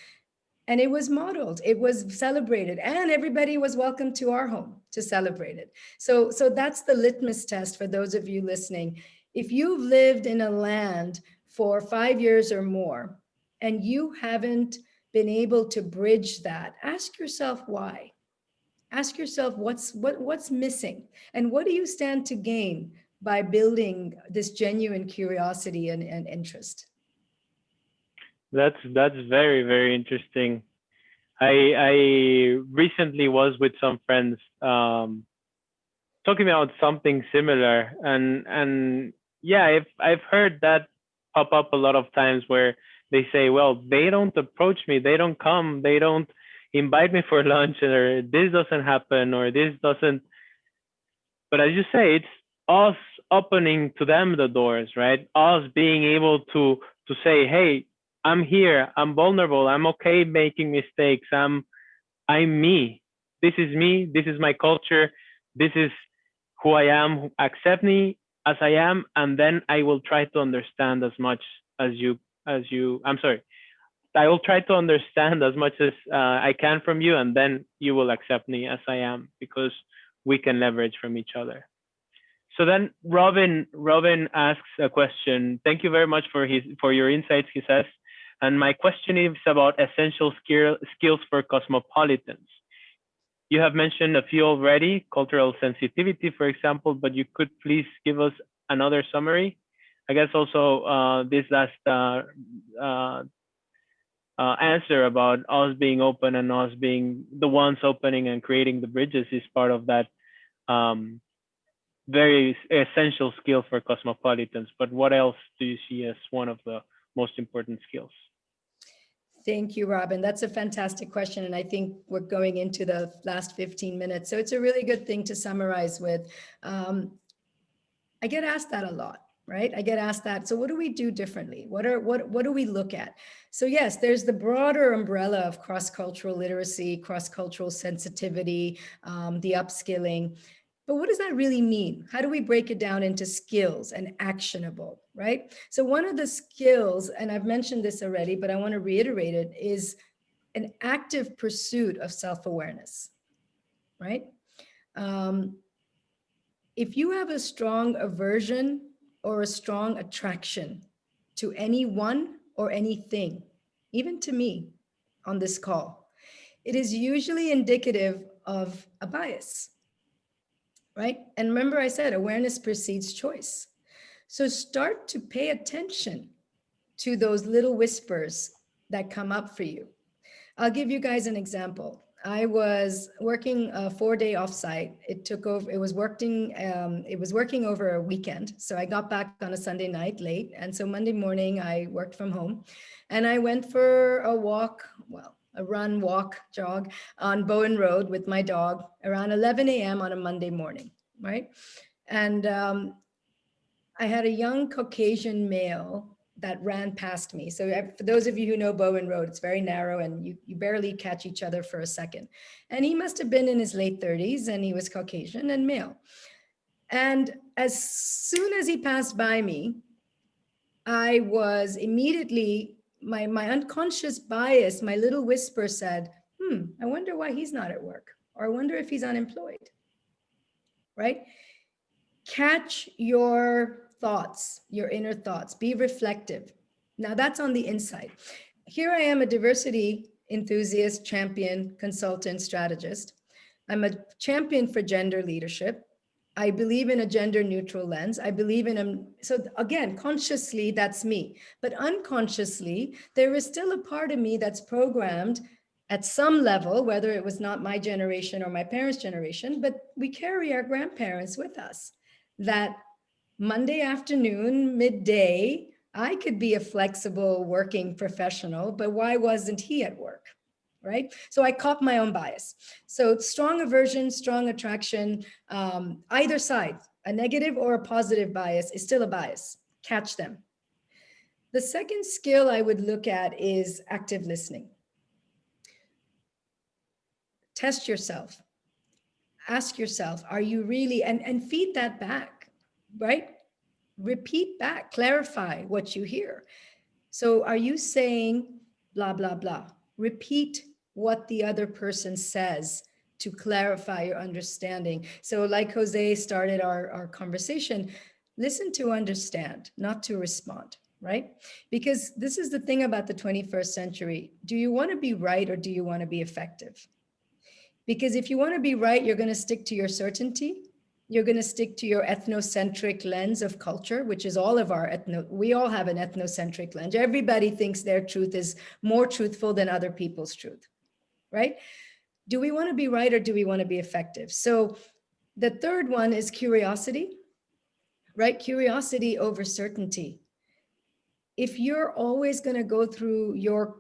and it was modeled, it was celebrated, and everybody was welcome to our home to celebrate it. So that's the litmus test for those of you listening. If you've lived in a land for 5 years or more, and you haven't been able to bridge that, ask yourself why. Ask yourself what's missing, and what do you stand to gain by building this genuine curiosity and interest. That's very, very interesting. I recently was with some friends talking about something similar, and yeah, I've heard that pop up a lot of times where they say, well, they don't approach me, they don't come, they don't invite me for lunch, or this doesn't happen, or this doesn't. But as you say, it's us opening to them the doors, right? Us being able to say, hey, I'm here, I'm vulnerable, I'm okay making mistakes, I'm me. This is me. This is my culture. This is who I am. Accept me as I am, and then I will try to understand as much as you. I'm sorry. I will try to understand as much as I can from you, and then you will accept me as I am, because we can leverage from each other. So then Robin asks a question. Thank you very much for your insights, he says. And my question is about essential skills for cosmopolitans. You have mentioned a few already, cultural sensitivity, for example, but you could please give us another summary. I guess also this last uh, answer about us being open and us being the ones opening and creating the bridges is part of that um, very essential skill for cosmopolitans. But what else do you see as one of the most important skills? Thank you, Robin. That's a fantastic question. And I think we're going into the last 15 minutes. So it's a really good thing to summarize with. I get asked that a lot, right? I get asked that. So what do we do differently? What do we look at? So yes, there's the broader umbrella of cross-cultural literacy, cross-cultural sensitivity, the upskilling. But what does that really mean? How do we break it down into skills and actionable, right? So one of the skills, and I've mentioned this already, but I want to reiterate it, is an active pursuit of self-awareness, right? Um, if you have a strong aversion or a strong attraction to anyone or anything, even to me, on this call, it is usually indicative of a bias, right? And remember, I said awareness precedes choice. So start to pay attention to those little whispers that come up for you. I'll give you guys an example. I was working a 4-day offsite. It took over. It was working. It was working over a weekend. So I got back on a Sunday night late, and so Monday morning I worked from home, and I went for a walk. Well, a run, walk, jog on Bowen Road with my dog around 11 a.m. on a Monday morning, right? And I had a young Caucasian male that ran past me. So for those of you who know Bowen Road, it's very narrow and you barely catch each other for a second. And he must have been in his late 30s and he was Caucasian and male. And as soon as he passed by me, I was immediately, my unconscious bias, my little whisper said, I wonder why he's not at work, or I wonder if he's unemployed, right? Catch your thoughts, your inner thoughts, be reflective. Now that's on the inside. Here I am, a diversity enthusiast, champion, consultant, strategist. I'm a champion for gender leadership. I believe in a gender neutral lens. I believe in so again, consciously, that's me. But unconsciously, there is still a part of me that's programmed at some level, whether it was not my generation or my parents' generation, but we carry our grandparents with us. That Monday afternoon, midday, I could be a flexible working professional, but why wasn't he at work? Right? So I caught my own bias. So strong aversion, strong attraction, either side, a negative or a positive bias is still a bias. Catch them. The second skill I would look at is active listening. Test yourself. Ask yourself, are you really, and feed that back, right? Repeat back, clarify what you hear. So are you saying blah, blah, blah? Repeat what the other person says to clarify your understanding. So like Jose started our conversation, listen to understand, not to respond, right? Because this is the thing about the 21st century. Do you want to be right or do you want to be effective? Because if you want to be right, you're going to stick to your certainty. You're going to stick to your ethnocentric lens of culture, which is all of our we all have an ethnocentric lens. Everybody thinks their truth is more truthful than other people's truth, right? Do we want to be right or do we want to be effective? So the third one is curiosity, right? Curiosity over certainty. If you're always going to go through your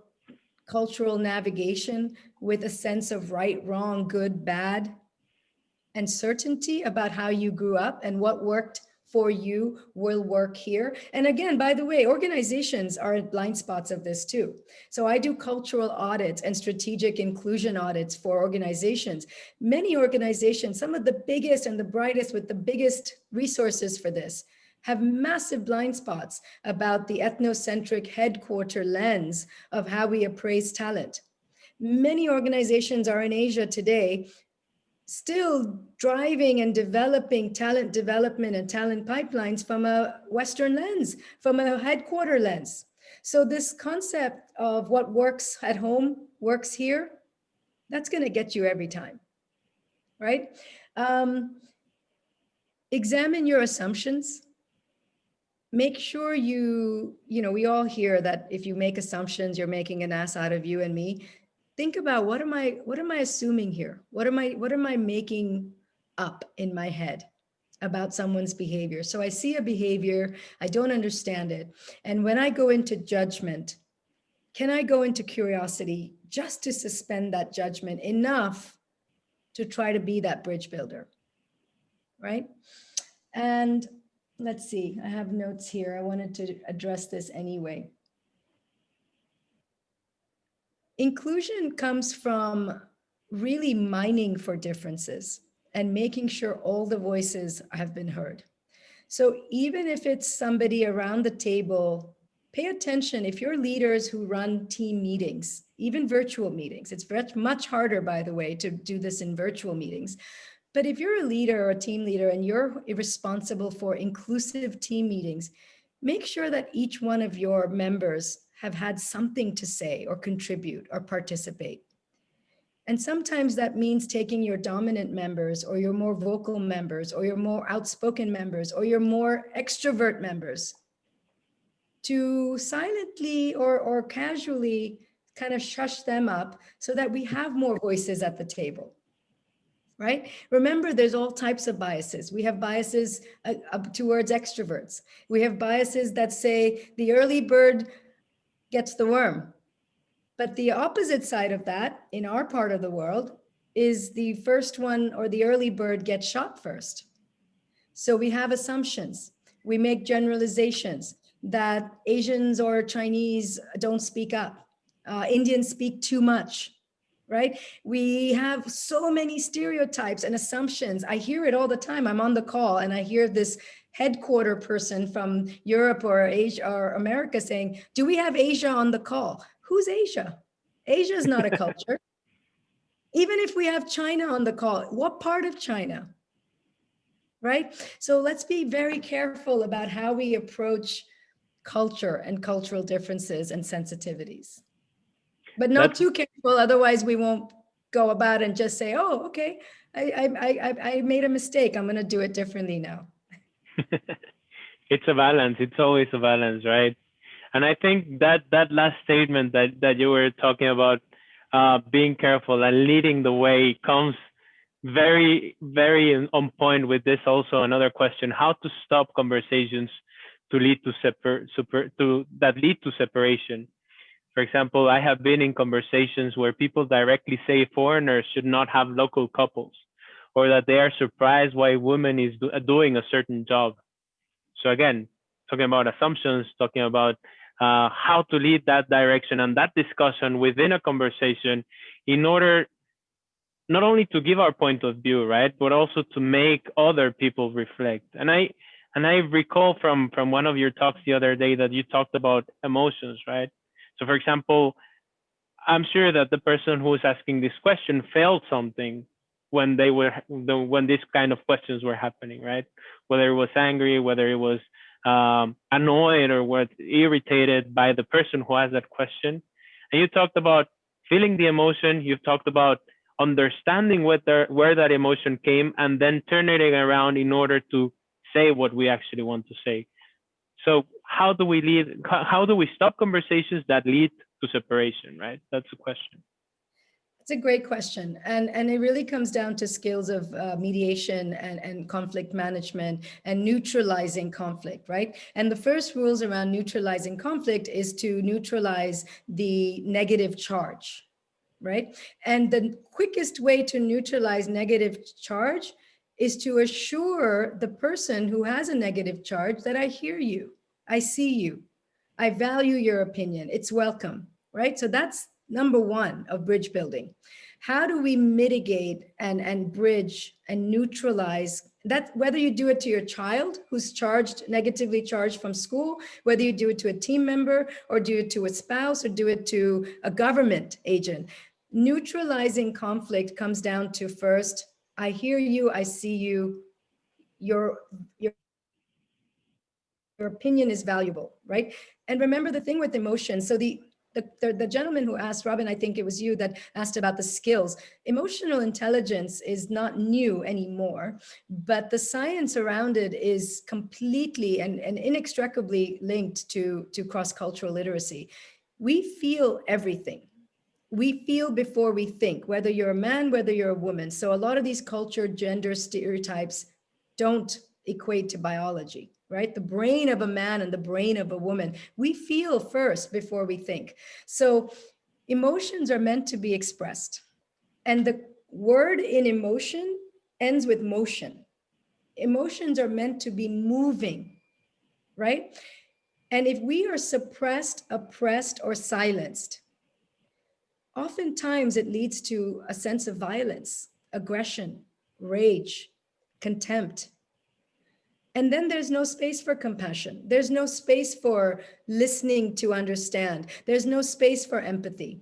cultural navigation with a sense of right, wrong, good, bad, and certainty about how you grew up and what worked for you will work here. And again, by the way, organizations are blind spots of this too. So I do cultural audits and strategic inclusion audits for organizations. Many organizations, some of the biggest and the brightest with the biggest resources for this, have massive blind spots about the ethnocentric headquarter lens of how we appraise talent. Many organizations are in Asia today still driving and developing talent development and talent pipelines from a Western lens, from a headquarter lens. So this concept of what works at home works here, that's going to get you every time, right? Examine your assumptions. Make sure we all hear that if you make assumptions, you're making an ass out of you and me. Think about what am I assuming here? What am I making up in my head about someone's behavior? So I see a behavior, I don't understand it. And when I go into judgment, can I go into curiosity just to suspend that judgment enough to try to be that bridge builder, right? And let's see, I have notes here. I wanted to address this anyway. Inclusion comes from really mining for differences and making sure all the voices have been heard. So even if it's somebody around the table, pay attention. If you're leaders who run team meetings, even virtual meetings, it's much harder, by the way, to do this in virtual meetings. But if you're a leader or a team leader and you're responsible for inclusive team meetings, make sure that each one of your members have had something to say or contribute or participate. And sometimes that means taking your dominant members or your more vocal members or your more outspoken members or your more extrovert members to silently or casually kind of shush them up so that we have more voices at the table. Right? Remember, there's all types of biases. We have biases towards extroverts. We have biases that say the early bird gets the worm. But the opposite side of that in our part of the world is the first one or the early bird gets shot first. So we have assumptions. We make generalizations that Asians or Chinese don't speak up. Indians speak too much, right? We have so many stereotypes and assumptions. I hear it all the time. I'm on the call and I hear this headquarter person from Europe or Asia or America saying, do we have Asia on the call? Who's Asia? Asia is not a culture. Even if we have China on the call, what part of China? Right? So let's be very careful about how we approach culture and cultural differences and sensitivities. But not That's too careful, otherwise we won't go about and just say, oh, okay, I made a mistake. I'm going to do it differently now. it's a balance. It's always a balance, right? And I think that that last statement that you were talking about, being careful and leading the way, comes very on point with this. Also, another question: how to stop conversations to lead to that lead to separation. For example, I have been in conversations where people directly say foreigners should not have local couples, or that they are surprised why women is doing a certain job. So again, talking about assumptions, talking about how to lead that direction and that discussion within a conversation in order not only to give our point of view, right, but also to make other people reflect. And I recall from one of your talks the other day that you talked about emotions, right? So for example, I'm sure that the person who is asking this question felt something when when these kind of questions were happening, right? Whether it was angry, whether it was annoyed or was irritated by the person who asked that question. And you talked about feeling the emotion. You've talked about understanding where that emotion came and then turning it around in order to say what we actually want to say. So how do we lead? How do we stop conversations that lead to separation? Right. That's the question. It's a great question. And it really comes down to skills of mediation and conflict management and neutralizing conflict, right? And the first rules around neutralizing conflict is to neutralize the negative charge, right? And the quickest way to neutralize negative charge is to assure the person who has a negative charge that I hear you, I see you, I value your opinion, it's welcome, right? So that's number one of bridge building. How do we mitigate and bridge and neutralize that, whether you do it to your child who's negatively charged from school, whether you do it to a team member or do it to a spouse or do it to a government agent. Neutralizing conflict comes down to first, I hear you, I see you, your opinion is valuable, right? And remember the thing with emotion. So the gentleman who asked, Robin, I think it was you that asked about the skills. Emotional intelligence is not new anymore, but the science around it is completely and inextricably linked to cross-cultural literacy. We feel everything. We feel before we think, whether you're a man, whether you're a woman. So a lot of these culture, gender stereotypes don't equate to biology, right? The brain of a man and the brain of a woman, we feel first before we think. So emotions are meant to be expressed. And the word in emotion ends with motion. Emotions are meant to be moving, right? And if we are suppressed, oppressed, or silenced, oftentimes it leads to a sense of violence, aggression, rage, contempt. And then there's no space for compassion. There's no space for listening to understand. There's no space for empathy.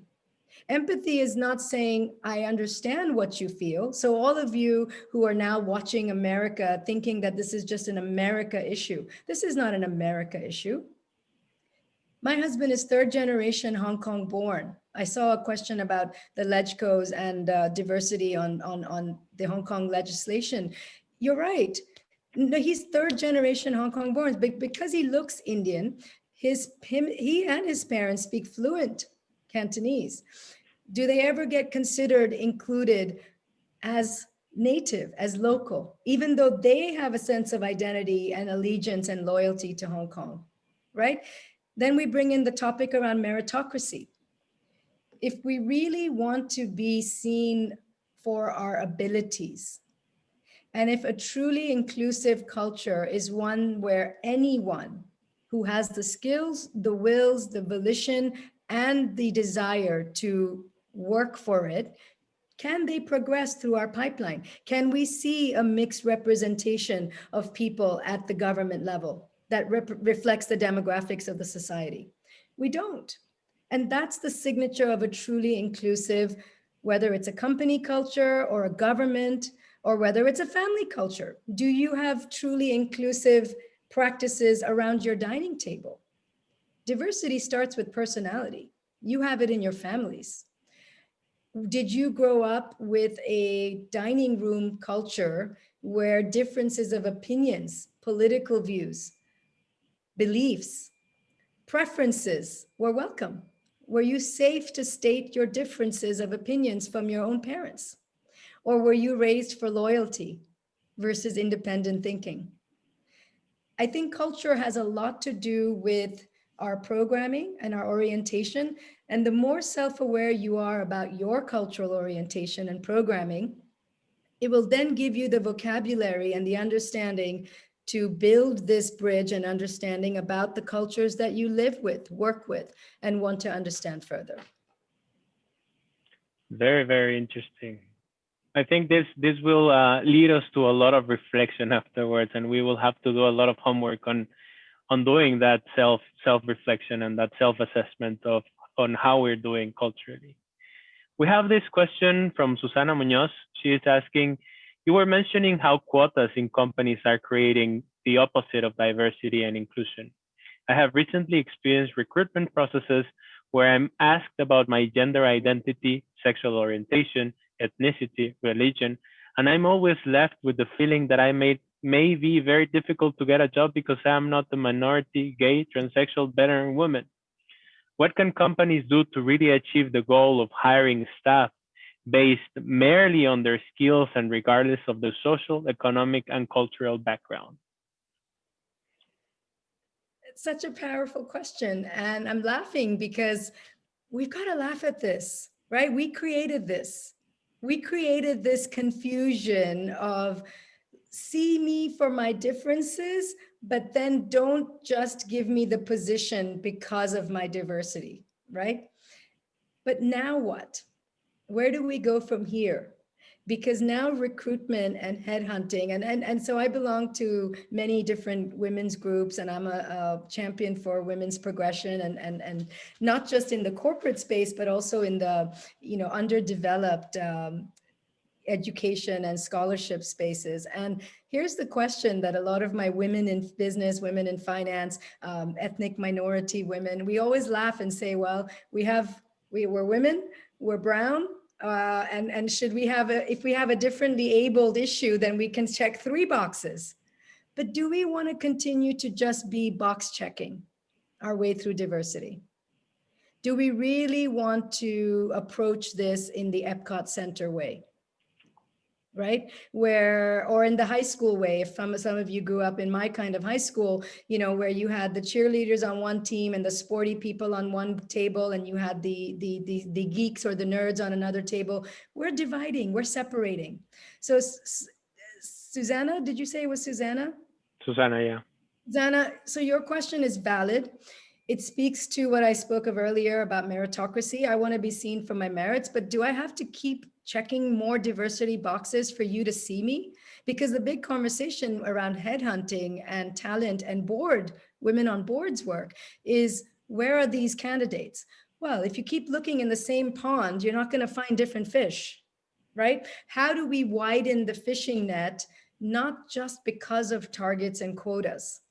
Empathy is not saying, I understand what you feel. So all of you who are now watching America thinking that this is just an America issue, this is not an America issue. My husband is third generation Hong Kong born. I saw a question about the legcos and diversity on the Hong Kong legislation. You're right. No, he's third generation Hong Kong born, but because he looks Indian, he and his parents speak fluent Cantonese. Do they ever get considered included as native, as local, even though they have a sense of identity and allegiance and loyalty to Hong Kong, right? Then we bring in the topic around meritocracy. If we really want to be seen for our abilities, and if a truly inclusive culture is one where anyone who has the skills, the wills, the volition, and the desire to work for it, can they progress through our pipeline? Can we see a mixed representation of people at the government level that reflects the demographics of the society? We don't. And that's the signature of a truly inclusive, whether it's a company culture or a government, or whether it's a family culture. Do you have truly inclusive practices around your dining table? Diversity starts with personality. You have it in your families. Did you grow up with a dining room culture where differences of opinions, political views, beliefs, preferences were welcome? Were you safe to state your differences of opinions from your own parents? Or were you raised for loyalty versus independent thinking? I think culture has a lot to do with our programming and our orientation. And the more self-aware you are about your cultural orientation and programming, it will then give you the vocabulary and the understanding to build this bridge and understanding about the cultures that you live with, work with, and want to understand further. Very, very interesting. I think this will lead us to a lot of reflection afterwards, and we will have to do a lot of homework on doing that self reflection and that self assessment of on how we're doing culturally. We have this question from Susana Munoz. She is asking, you were mentioning how quotas in companies are creating the opposite of diversity and inclusion. I have recently experienced recruitment processes where I'm asked about my gender identity, sexual orientation, ethnicity, religion, and I'm always left with the feeling that may be very difficult to get a job because I am not a minority, gay, transsexual, veteran woman. What can companies do to really achieve the goal of hiring staff based merely on their skills and regardless of their social, economic, and cultural background? It's such a powerful question. And I'm laughing because we've got to laugh at this, right? We created this. We created this confusion of see me for my differences, but then don't just give me the position because of my diversity, right? But now what? Where do we go from here? Because now recruitment and headhunting, and so I belong to many different women's groups, and I'm a champion for women's progression, and not just in the corporate space, but also in the underdeveloped education and scholarship spaces. And here's the question that a lot of my women in business, women in finance, ethnic minority women, we always laugh and say, well, we're women, we're brown, and should we have if we have a differently abled issue, then we can check 3 boxes. But do we want to continue to just be box checking our way through diversity? Do we really want to approach this in the Epcot Center way? Right? Or in the high school way, if some of you grew up in my kind of high school, where you had the cheerleaders on one team and the sporty people on one table, and you had the geeks or the nerds on another table. We're dividing, we're separating. So Susanna, did you say it was Susanna? Susanna, yeah. Susanna, so your question is valid. It speaks to what I spoke of earlier about meritocracy. I want to be seen for my merits, but do I have to keep checking more diversity boxes for you to see me? Because the big conversation around headhunting and talent and women on boards work is, where are these candidates? Well, if you keep looking in the same pond, you're not going to find different fish, right? How do we widen the fishing net, not just because of targets and quotas,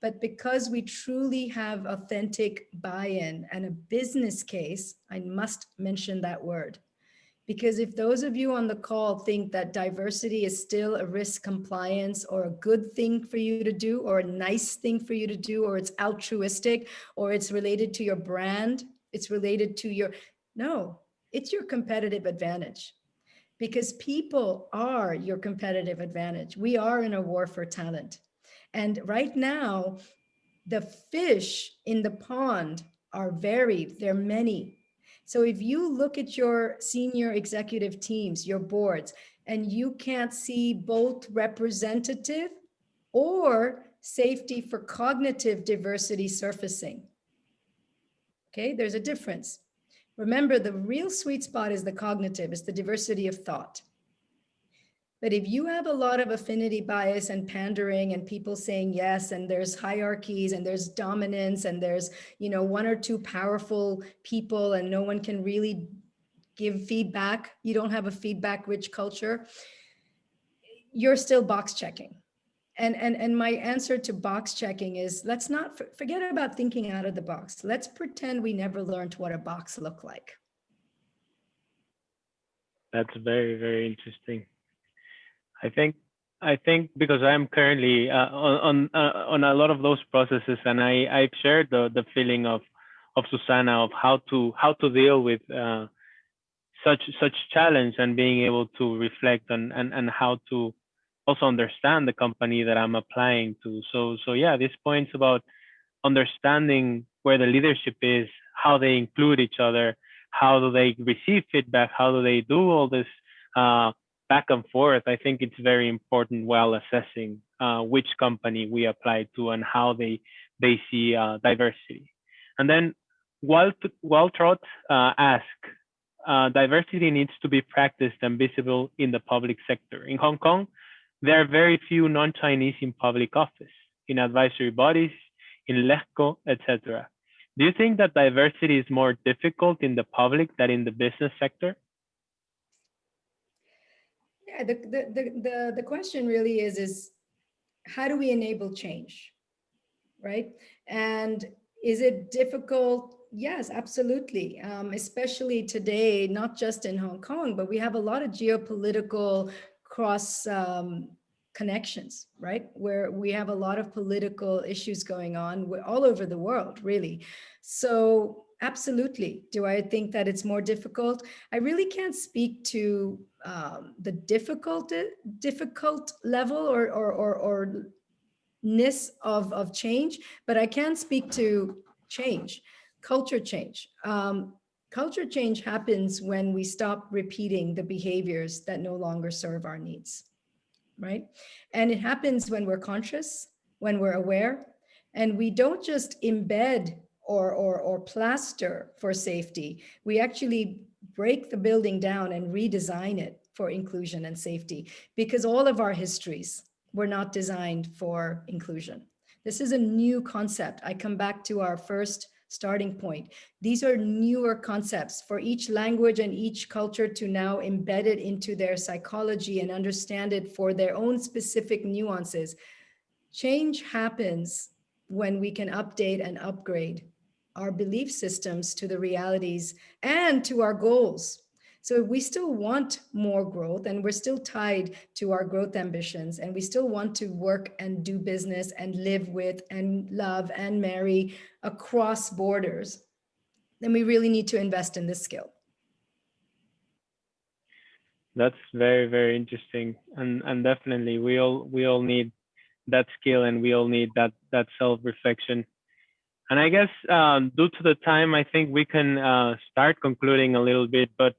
But because we truly have authentic buy-in and a business case, I must mention that word. Because if those of you on the call think that diversity is still a risk compliance or a good thing for you to do, or a nice thing for you to do, or it's altruistic, or it's related to your brand, it's related to your, no, it's your competitive advantage. Because people are your competitive advantage. We are in a war for talent. And right now, the fish in the pond are varied, they're many. So if you look at your senior executive teams, your boards, and you can't see both representative or safety for cognitive diversity surfacing, okay, there's a difference. Remember, the real sweet spot is the cognitive, it's the diversity of thought. But if you have a lot of affinity bias and pandering and people saying yes, and there's hierarchies and there's dominance and there's, one or two powerful people and no one can really give feedback, you don't have a feedback rich culture, you're still box checking. And my answer to box checking is, let's not forget about thinking out of the box. Let's pretend we never learned what a box looked like. That's very, very interesting. I think because I'm currently on a lot of those processes, and I've shared the feeling of Susanna of how to deal with such challenge, and being able to reflect and how to also understand the company that I'm applying to. So yeah, these points about understanding where the leadership is, how they include each other, how do they receive feedback, how do they do all this back and forth. I think it's very important while assessing which company we apply to and how they see diversity. And then Waltrot asked, diversity needs to be practiced and visible in the public sector. In Hong Kong, there are very few non-Chinese in public office, in advisory bodies, in LECO, etc. Do you think that diversity is more difficult in the public than in the business sector? Yeah, the question really is how do we enable change, right? And is it difficult? Yes, absolutely. Especially today, not just in Hong Kong, but we have a lot of geopolitical cross connections, right? Where we have a lot of political issues going on all over the world, really. So absolutely. Do I think that it's more difficult? I really can't speak to the difficult level or ness of change, but I can speak to change, culture change. Culture change happens when we stop repeating the behaviors that no longer serve our needs, right? And it happens when we're conscious, when we're aware, and we don't just embed or plaster for safety. We actually break the building down and redesign it for inclusion and safety, because all of our histories were not designed for inclusion. This is a new concept. I come back to our first starting point. These are newer concepts for each language and each culture to now embed it into their psychology and understand it for their own specific nuances. Change happens when we can update and upgrade our belief systems to the realities and to our goals. So we still want more growth, and we're still tied to our growth ambitions, and we still want to work and do business and live with and love and marry across borders. Then we really need to invest in this skill. That's very, very interesting, and definitely we all need that skill, and we all need that self-reflection. And I guess due to the time, I think we can start concluding a little bit. But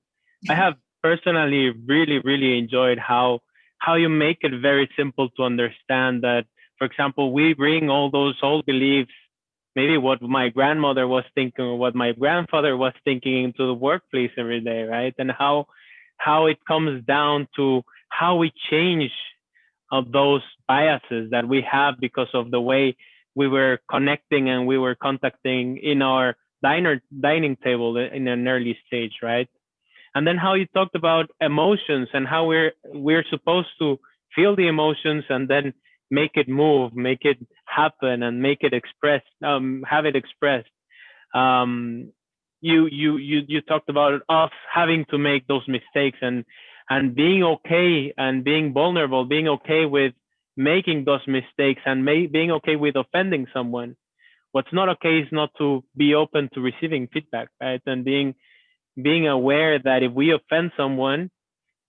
I have personally really enjoyed how you make it very simple to understand that, for example, we bring all those old beliefs, maybe what my grandmother was thinking or what my grandfather was thinking, into the workplace every day, right? And how it comes down to how we change those biases that we have because of the way we were connecting and we were contacting in our dining table in an early stage, right? And then how you talked about emotions and how we're supposed to feel the emotions and then make it move, make it happen, and make it expressed, have it expressed. Um, you talked about us having to make those mistakes, and being okay and being vulnerable, being okay with making those mistakes, and being okay with offending someone. What's not okay is not to be open to receiving feedback, right? And being aware that if we offend someone,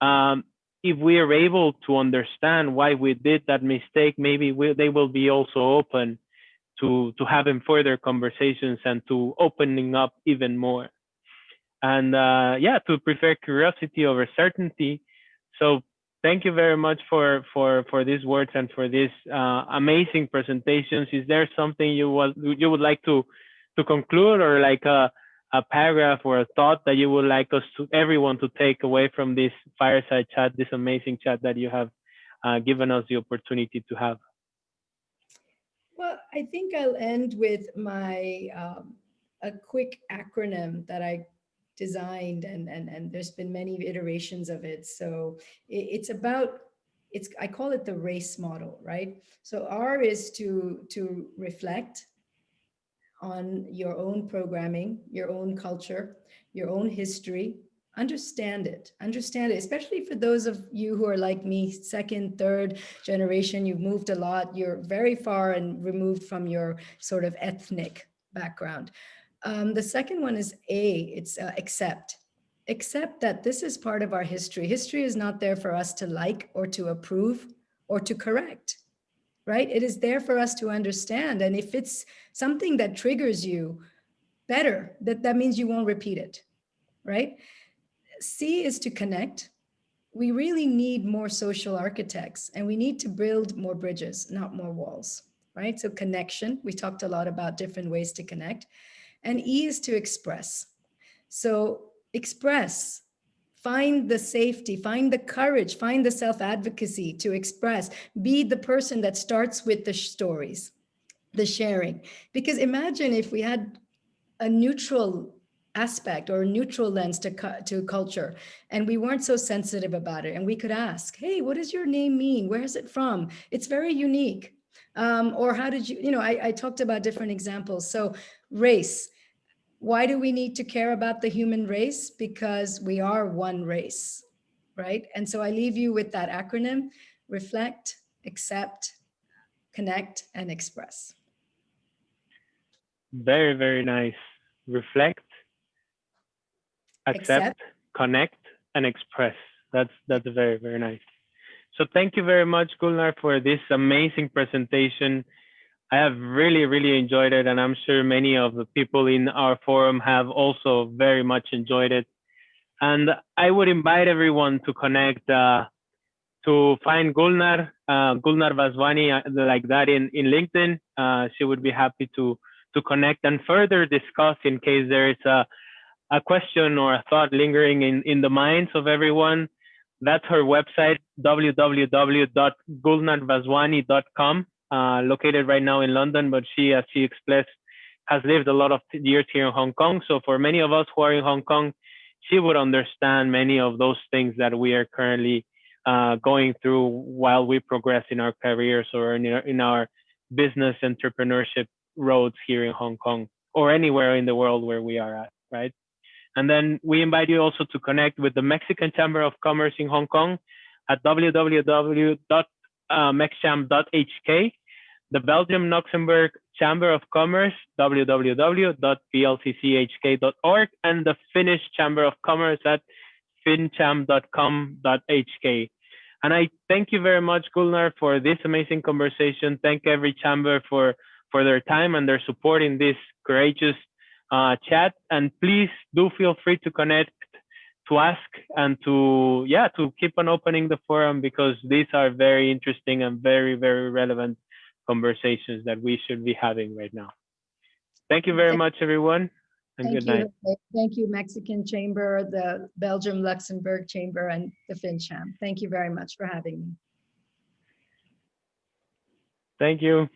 um, if we are able to understand why we did that mistake, maybe they will be also open to having further conversations and to opening up even more. And yeah, to prefer curiosity over certainty. So thank you very much for these words and for these amazing presentations. Is there something you would like to conclude, or like a paragraph or a thought that you would like us to everyone to take away from this fireside chat, this amazing chat that you have given us the opportunity to have? Well, I think I'll end with my a quick acronym that I designed, and there's been many iterations of it. So it's about, it's, I call it the race model, right? So R is to reflect on your own programming, your own culture, your own history. Understand it, especially for those of you who are like me, second, third generation. You've moved a lot. You're very far and removed from your sort of ethnic background. The second one is A, it's accept. Accept that this is part of our history. History is not there for us to like or to approve or to correct, right? It is there for us to understand. And if it's something that triggers you, better, that means you won't repeat it, right? C is to connect. We really need more social architects, and we need to build more bridges, not more walls, right? So connection, we talked a lot about different ways to connect. And E is to express. So express, find the safety, find the courage, find the self-advocacy to express, be the person that starts with the stories, the sharing. Because imagine if we had a neutral aspect or a neutral lens to culture, and we weren't so sensitive about it, and we could ask, hey, what does your name mean? Where is it from? It's very unique. Or how did you, I talked about different examples. So race, why do we need to care about the human race? Because we are one race, right? And so I leave you with that acronym: reflect, accept, connect, and express. Very, very nice. Reflect, accept, Accept. connect, and express. That's very, very nice. So thank you very much, Gulnar, for this amazing presentation. I have really, really enjoyed it, and I'm sure many of the people in our forum have also very much enjoyed it. And I would invite everyone to connect, to find Gulnar Vaswani, like that in LinkedIn. She would be happy to connect and further discuss in case there is a question or a thought lingering in the minds of everyone. That's her website, www.gulnarvaswani.com, located right now in London, but she, as she expressed, has lived a lot of years here in Hong Kong. So for many of us who are in Hong Kong, she would understand many of those things that we are currently going through while we progress in our careers or in our business entrepreneurship roads here in Hong Kong or anywhere in the world where we are at, right? And then we invite you also to connect with the Mexican Chamber of Commerce in Hong Kong at www.mexcham.hk, the Belgium Luxembourg Chamber of Commerce, www.blcchk.org, and the Finnish Chamber of Commerce at fincham.com.hk. And I thank you very much, Gulnar, for this amazing conversation. Thank every chamber for their time and their support in this courageous chat. And please do feel free to connect, to ask, and to keep on opening the forum, because these are very interesting and very, very relevant conversations that we should be having right now. Thank you very much, everyone, and good night. Thank you, Mexican Chamber, the Belgium Luxembourg Chamber, and the FinCham. Thank you very much for having me. Thank you.